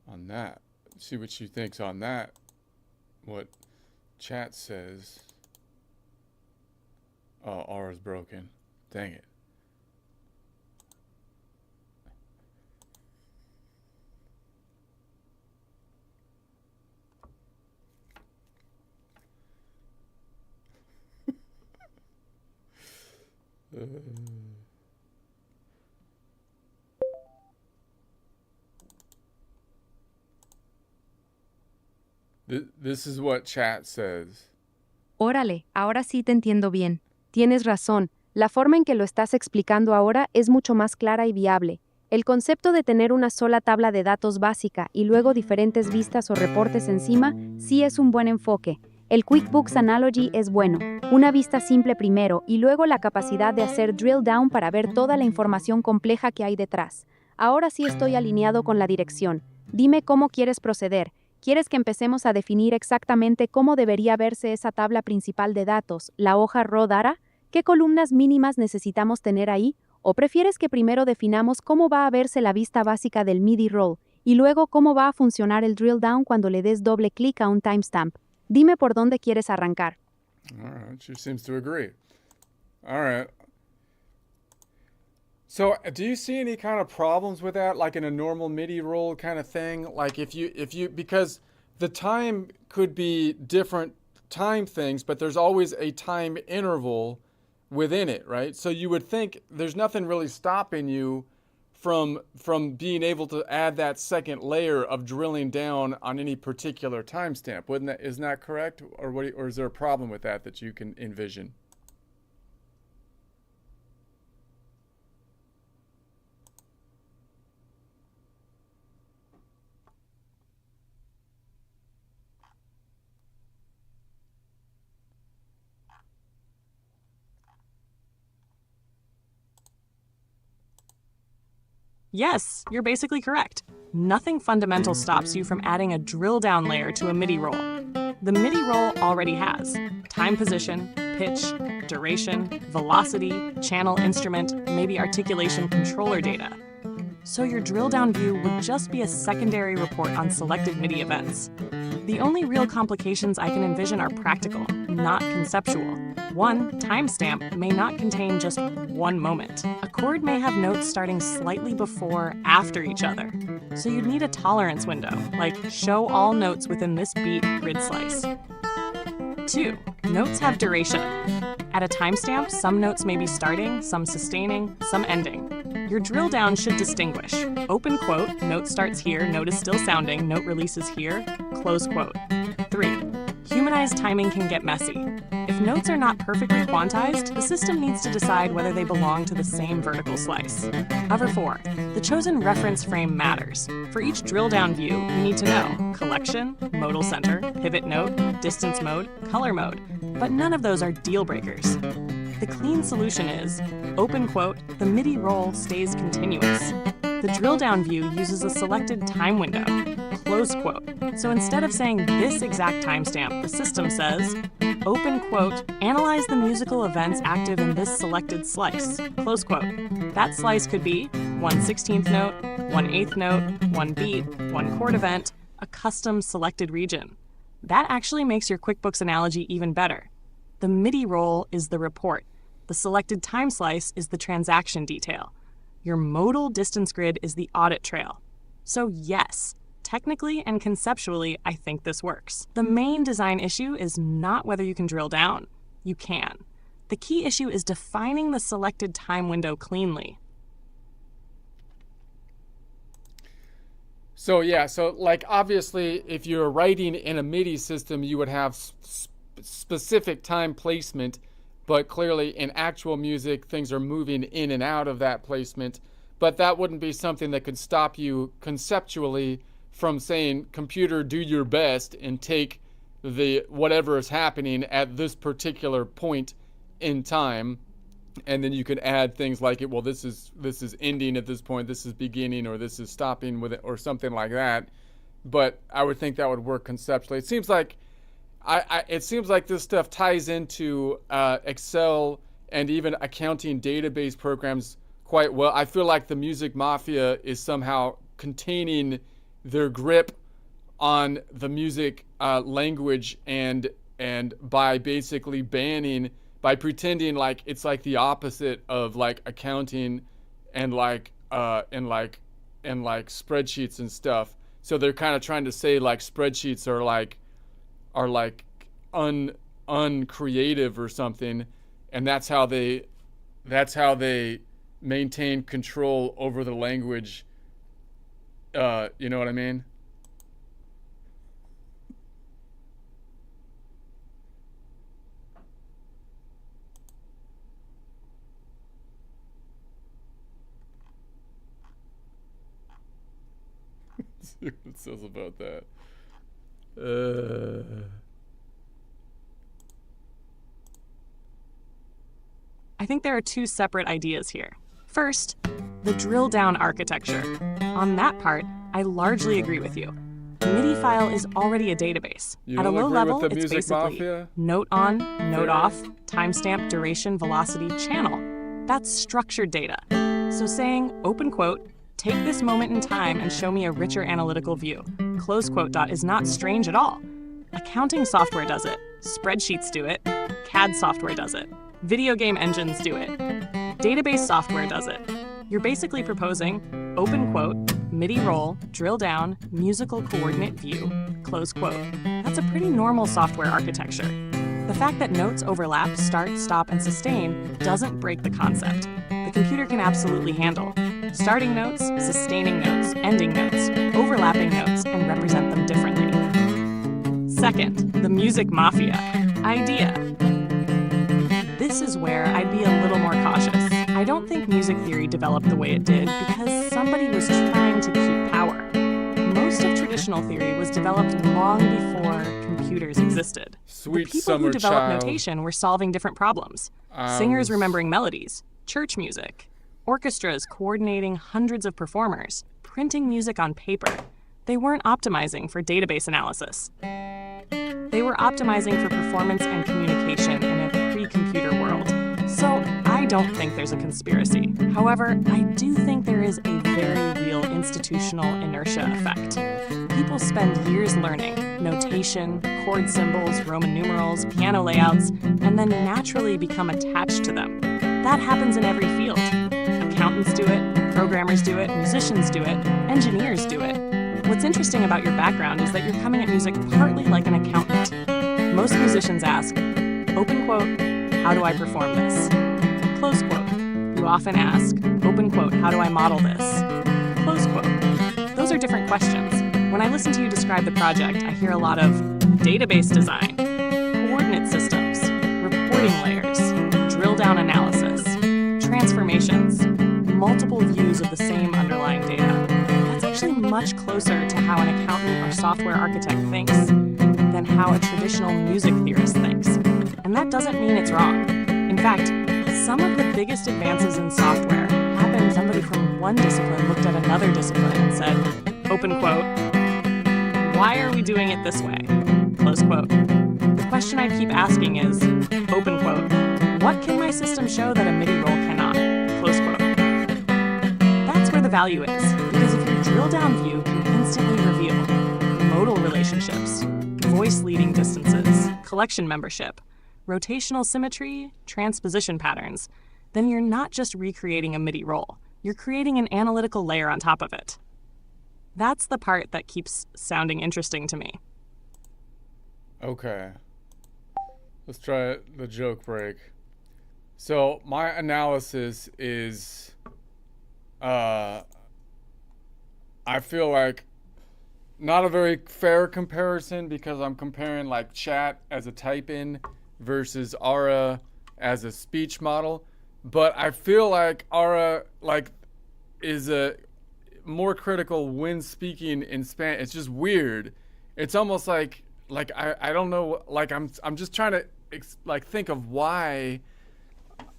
on that. See what she thinks on that. What chat says. Oh, Ara's broken. Dang it. This is what chat says. Órale, ahora sí te entiendo bien. Tienes razón. La forma en que lo estás explicando ahora es mucho más clara y viable. El concepto de tener una sola tabla de datos básica y luego diferentes vistas o reportes encima sí es un buen enfoque. El QuickBooks Analogy es bueno. Una vista simple primero y luego la capacidad de hacer drill down para ver toda la información compleja que hay detrás. Ahora sí estoy alineado con la dirección. Dime cómo quieres proceder. ¿Quieres que empecemos a definir exactamente cómo debería verse esa tabla principal de datos, la hoja raw data? ¿Qué columnas mínimas necesitamos tener ahí? ¿O prefieres que primero definamos cómo va a verse la vista básica del MIDI roll y luego cómo va a funcionar el drill down cuando le des doble clic a un timestamp? Dime por dónde quieres arrancar. All right, she seems to agree. All right. So, do you see any kind of problems with that, like in a normal MIDI roll kind of thing? Like if you, because the time could be different time things, but there's always a time interval within it, right? So you would think there's nothing really stopping you from being able to add that second layer of drilling down on any particular timestamp. Isn't that correct? Or is there a problem with that you can envision? Yes, you're basically correct. Nothing fundamental stops you from adding a drill down layer to a MIDI roll. the MIDI roll already has time position, pitch, duration, velocity, channel instrument, maybe articulation controller data. So your drill down view would just be a secondary report on selected MIDI events. The only real complications I can envision are practical, not conceptual. One timestamp may not contain just one moment. A chord may have notes starting slightly before, after each other. So you'd need a tolerance window, like show all notes within this beat grid slice. 2. Notes have duration. At a timestamp, some notes may be starting, some sustaining, some ending. Your drill down should distinguish. Open quote, note starts here, note is still sounding, note releases here, close quote. 3. Humanized timing can get messy. If notes are not perfectly quantized, the system needs to decide whether they belong to the same vertical slice. Hover 4. The chosen reference frame matters. For each drill down view, you need to know collection, modal center, pivot note, distance mode, color mode, but none of those are deal breakers. The clean solution is, open quote, the MIDI roll stays continuous. The drill down view uses a selected time window, close quote. So instead of saying this exact timestamp, the system says, open quote, analyze the musical events active in this selected slice, close quote. That slice could be 1/16th note, 1/8th note, one beat, one chord event, a custom selected region. That actually makes your QuickBooks analogy even better. The MIDI roll is the report. The selected time slice is the transaction detail. Your modal distance grid is the audit trail. So yes, technically and conceptually, I think this works. The main design issue is not whether you can drill down. You can. The key issue is defining the selected time window cleanly. So yeah, so like obviously if you're writing in a MIDI system, you would have specific time placement, but clearly in actual music, things are moving in and out of that placement. But that wouldn't be something that could stop you conceptually from saying, computer, do your best and take the whatever is happening at this particular point in time. And then you could add things like, well, this is ending at this point, this is beginning, or this is stopping with it, or something like that. But I would think that would work conceptually. It seems like it seems like this stuff ties into Excel and even accounting database programs quite well. I feel like the Music Mafia is somehow containing their grip on the music language and by basically banning, by pretending like it's like the opposite of like accounting and like spreadsheets and stuff. So they're kind of trying to say like spreadsheets are like uncreative or something, and that's how they maintain control over the language. You know what I mean? See what it says about that. I think there are two separate ideas here. First, the drill down architecture. On that part, I largely agree with you. The MIDI file is already a database. You At a don't low agree level, with the it's Music basically Mafia? note on, note off, timestamp, duration, velocity, channel. That's structured data. So saying, open quote, take this moment in time and show me a richer analytical view, close quote dot, is not strange at all. Accounting software does it. Spreadsheets do it. CAD software does it. Video game engines do it. Database software does it. You're basically proposing, open quote, MIDI roll, drill down, musical coordinate view, close quote. That's a pretty normal software architecture. The fact that notes overlap, start, stop, and sustain doesn't break the concept. The computer can absolutely handle starting notes, sustaining notes, ending notes, overlapping notes, and represent them differently. Second, the Music Mafia idea. This is where I'd be a little more cautious. I don't think music theory developed the way it did because somebody was trying to keep power. Most of traditional theory was developed long before computers existed. Sweet The people summer who developed child. notation were solving different problems. Singers remembering melodies, church music, orchestras coordinating hundreds of performers, printing music on paper. They weren't optimizing for database analysis. They They were optimizing for performance and communication in a pre-computer world. So I don't think there's a conspiracy. However, I do think there is a very real institutional inertia effect. People spend years learning notation, chord symbols, Roman numerals, piano layouts, and then naturally become attached to them. That happens in every field. Accountants do it, programmers do it, musicians do it, engineers do it. What's interesting about your background is that you're coming at music partly like an accountant. Most musicians ask, open quote, how do I perform this? Close quote. You often ask, open quote, how do I model this? Close quote. Those are different questions. When I listen to you describe the project, I hear a lot of database design, coordinate systems, reporting layers, drill down analysis, transformations, multiple views of the same underlying data. That's actually much closer to how an accountant or software architect thinks than how a traditional music theorist thinks. And that doesn't mean it's wrong. In fact, some of the biggest advances in software happened somebody from one discipline looked at another discipline and said, open quote, why are we doing it this way? Close quote. The question I keep asking is, open quote, what can my system show that a MIDI roll cannot? Close quote. That's where the value is, because if your drill down view can instantly reveal modal relationships, voice leading distances, collection membership, rotational symmetry, transposition patterns, then you're not just recreating a MIDI roll, you're creating an analytical layer on top of it. That's the part that keeps sounding interesting to me. Okay. Let's try the joke break. So my analysis is, I feel like not a very fair comparison because I'm comparing like chat as a type-in versus Aura as a speech model. But I feel like Aura like is a more critical when speaking in Spanish. It's just weird. It's almost like I don't know, like I'm just trying to think of why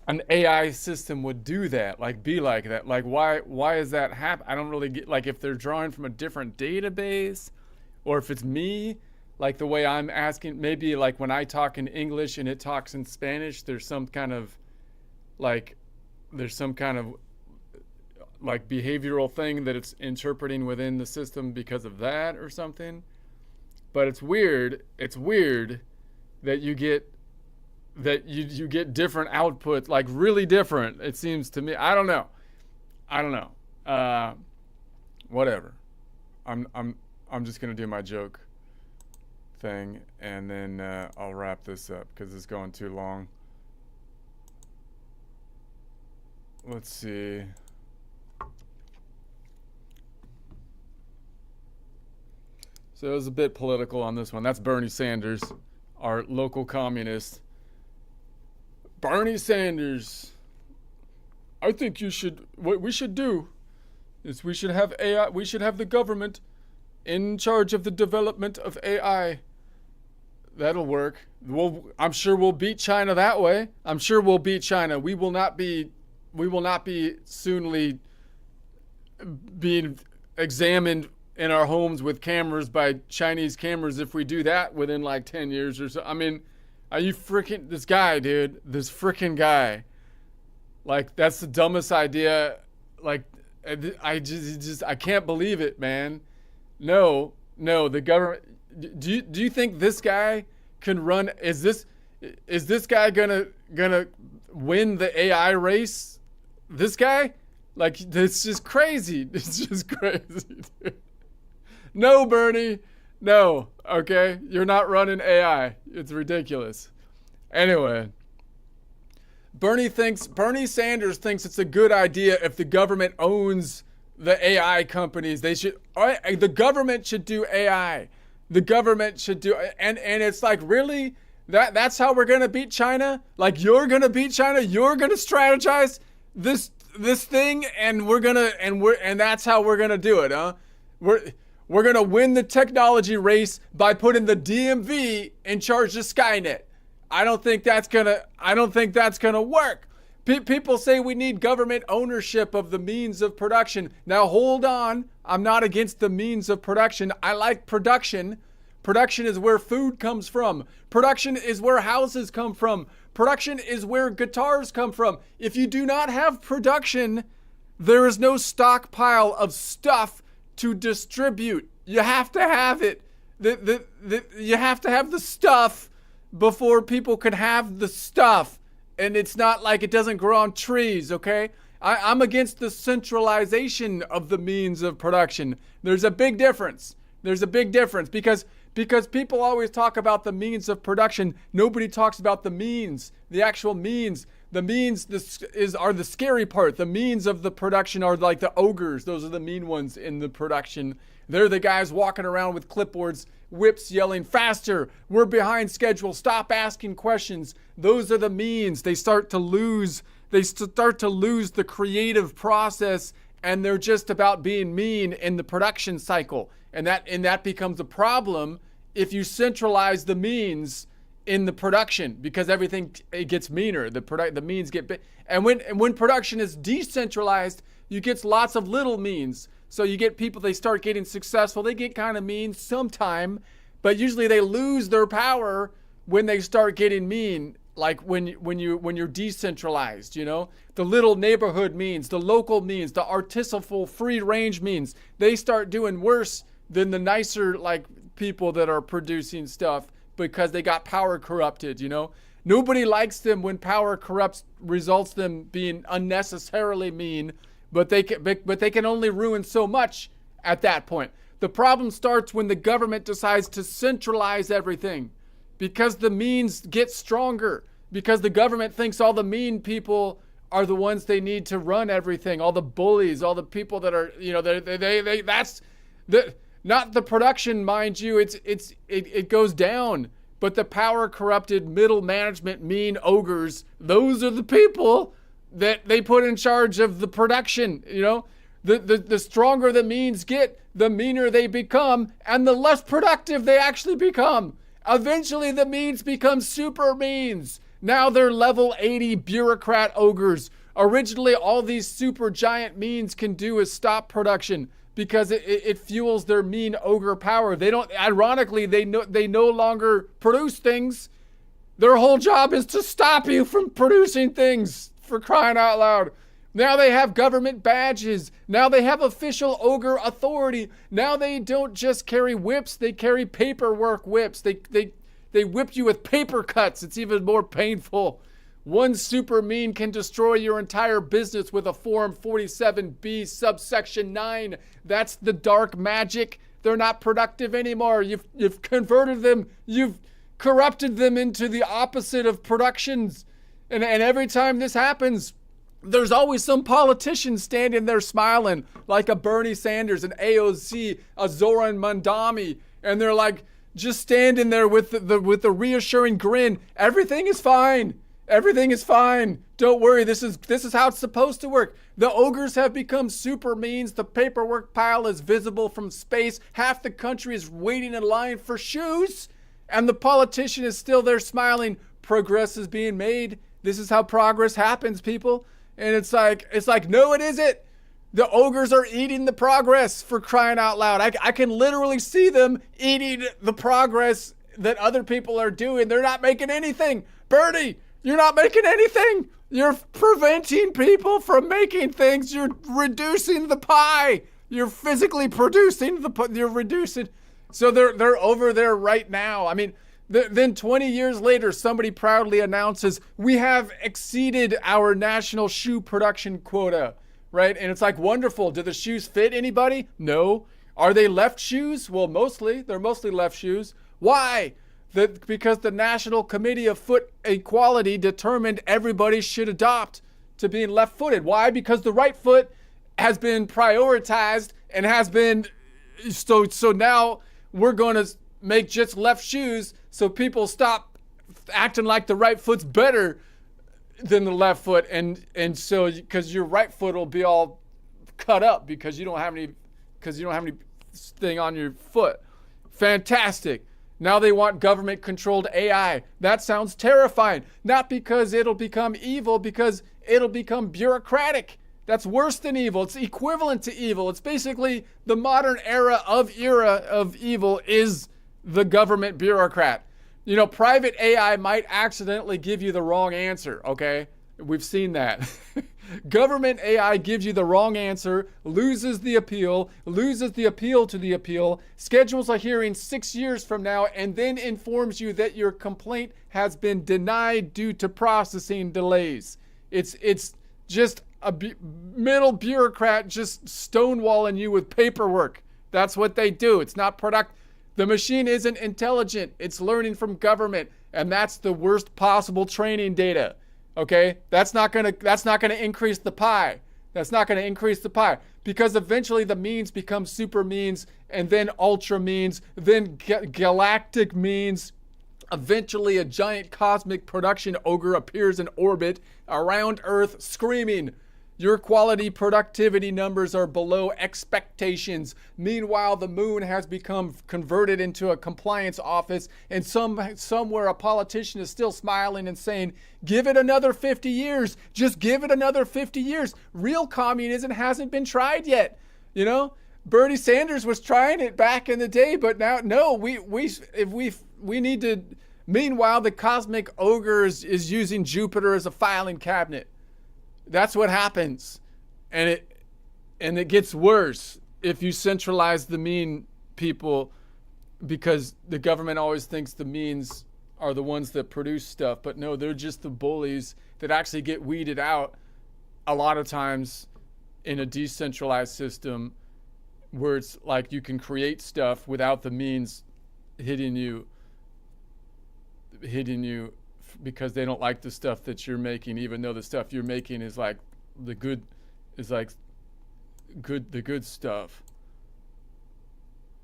an AI system would do that, like be like that. Like why is that happen? I don't really get, like if they're drawing from a different database or if it's me, like the way I'm asking, maybe like when I talk in English and it talks in Spanish, there's some kind of like behavioral thing that it's interpreting within the system because of that or something. But it's weird that you get you get different outputs, like really different, it seems to me. I don't know. Whatever. I'm just gonna do my joke thing and then I'll wrap this up because it's going too long. Let's see. So it was a bit political on this one. That's Bernie Sanders, our local communist. Bernie Sanders, I think what we should do is we should have AI, we should have the government in charge of the development of AI. That'll work. I'm sure we'll beat China that way. I'm sure we'll beat China. We will not be soonly being examined in our homes with cameras by Chinese cameras if we do that within like 10 years or so. I mean, are you freaking, this guy, dude, this freaking guy. Like, that's the dumbest idea. Like, I can't believe it, man. No, the government, do you think this guy can run, is this guy gonna win the AI race? This guy? Like, it's just crazy. It's just crazy, dude. No, Bernie. No. Okay? You're not running AI. It's ridiculous. Anyway. Bernie Sanders thinks it's a good idea if the government owns the AI companies. The government should do AI. The government should do, and it's like, really? That's how we're going to beat China? Like, you're going to beat China? You're going to strategize this thing and that's how we're going to do it, huh? We're going to win the technology race by putting the DMV in charge of Skynet. I don't think that's going to work. People say we need government ownership of the means of production. Now hold on. I'm not against the means of production. I like production. Production is where food comes from. Production is where houses come from. Production is where guitars come from. If you do not have production, there is no stockpile of stuff to distribute. You have to have it. You have to have the stuff before people can have the stuff. And it's not like it doesn't grow on trees, okay? I'm against the centralization of the means of production. There's a big difference. There's a big difference because people always talk about the means of production. Nobody talks about the means, the actual means. The means are the scary part. The means of the production are like the ogres. Those are the mean ones in the production. They're the guys walking around with clipboards, whips, yelling, faster, we're behind schedule, stop asking questions. Those are the means. They start to lose the creative process, and they're just about being mean in the production cycle. And that becomes a problem if you centralize the means in the production, because everything, it gets meaner. The means get big. And when production is decentralized, you get lots of little means. So you get people, they start getting successful. They get kind of mean sometime, but usually they lose their power when they start getting mean. Like when you're decentralized, you know, the little neighborhood means, the local means, the artisanal free range means, they start doing worse than the nicer like people that are producing stuff because they got power corrupted, you know. Nobody likes them when power corrupts, results them being unnecessarily mean, but they can only ruin so much at that point. The problem starts when the government decides to centralize everything, because the means get stronger, because the government thinks all the mean people are the ones they need to run everything, all the bullies, all the people that are, you know, that's the, not the production, mind you, it goes down, but the power corrupted middle management mean ogres, those are the people that they put in charge of the production, you know. The stronger the means get, the meaner they become, and the less productive they actually become. Eventually the means become super means. Now they're level 80 bureaucrat ogres. Originally, all these super giant means can do is stop production because it fuels their mean ogre power. They don't, ironically, they no longer produce things. Their whole job is to stop you from producing things, for crying out loud. Now they have government badges. Now they have official ogre authority. Now they don't just carry whips, they carry paperwork whips. They whip you with paper cuts. It's even more painful. One super mean can destroy your entire business with a Form 47B subsection 9. That's the dark magic. They're not productive anymore. You've converted them. You've corrupted them into the opposite of productions. And every time this happens, there's always some politician standing there smiling, like a Bernie Sanders, an AOC, a Zoran Mandami, and they're like just standing there with the reassuring grin. Everything is fine. Everything is fine. Don't worry. This is how it's supposed to work. The ogres have become super means. The paperwork pile is visible from space. Half the country is waiting in line for shoes, and the politician is still there smiling. Progress is being made. This is how progress happens, people. And it's like, no, it isn't. The ogres are eating the progress, for crying out loud. I can literally see them eating the progress that other people are doing. They're not making anything. Bernie, you're not making anything. You're preventing people from making things. You're reducing the pie. You're physically producing you're reducing. So they're over there right now. I mean, then 20 years later, somebody proudly announces, we have exceeded our national shoe production quota, right? And it's like, wonderful. Do the shoes fit anybody? No. Are they left shoes? Well, mostly. They're mostly left shoes. Why? Because the National Committee of Foot Equality determined everybody should adopt to being left-footed. Why? Because the right foot has been prioritized and has been, so now we're going to make just left shoes so people stop acting like the right foot's better than the left foot, and so because your right foot will be all cut up because you don't have any thing on your foot. Fantastic. Now they want government controlled AI. That sounds terrifying. Not because it'll become evil, because it'll become bureaucratic. That's worse than evil. It's equivalent to evil. It's basically the modern era of evil is the government bureaucrat. You know, private AI might accidentally give you the wrong answer, okay? We've seen that. Government AI gives you the wrong answer, loses the appeal to the appeal, schedules a hearing 6 years from now, and then informs you that your complaint has been denied due to processing delays. It's just a middle bureaucrat just stonewalling you with paperwork. That's what they do. It's not product. The machine isn't intelligent. It's learning from government, and that's the worst possible training data. Okay, that's not gonna increase the pie. That's not gonna increase the pie because eventually the means become super means, and then ultra means, then galactic means. Eventually, a giant cosmic production ogre appears in orbit around Earth, screaming, "Your quality productivity numbers are below expectations." Meanwhile, the moon has become converted into a compliance office, and somewhere a politician is still smiling and saying, "Give it another 50 years. Just give it another 50 years. Real communism hasn't been tried yet." You know, Bernie Sanders was trying it back in the day, but now no, we need to. Meanwhile, the cosmic ogre is using Jupiter as a filing cabinet. That's what happens, and it gets worse if you centralize the mean people, because the government always thinks the means are the ones that produce stuff, but no, they're just the bullies that actually get weeded out a lot of times in a decentralized system where it's like you can create stuff without the means hitting you because they don't like the stuff that you're making, even though the stuff you're making is like the good stuff.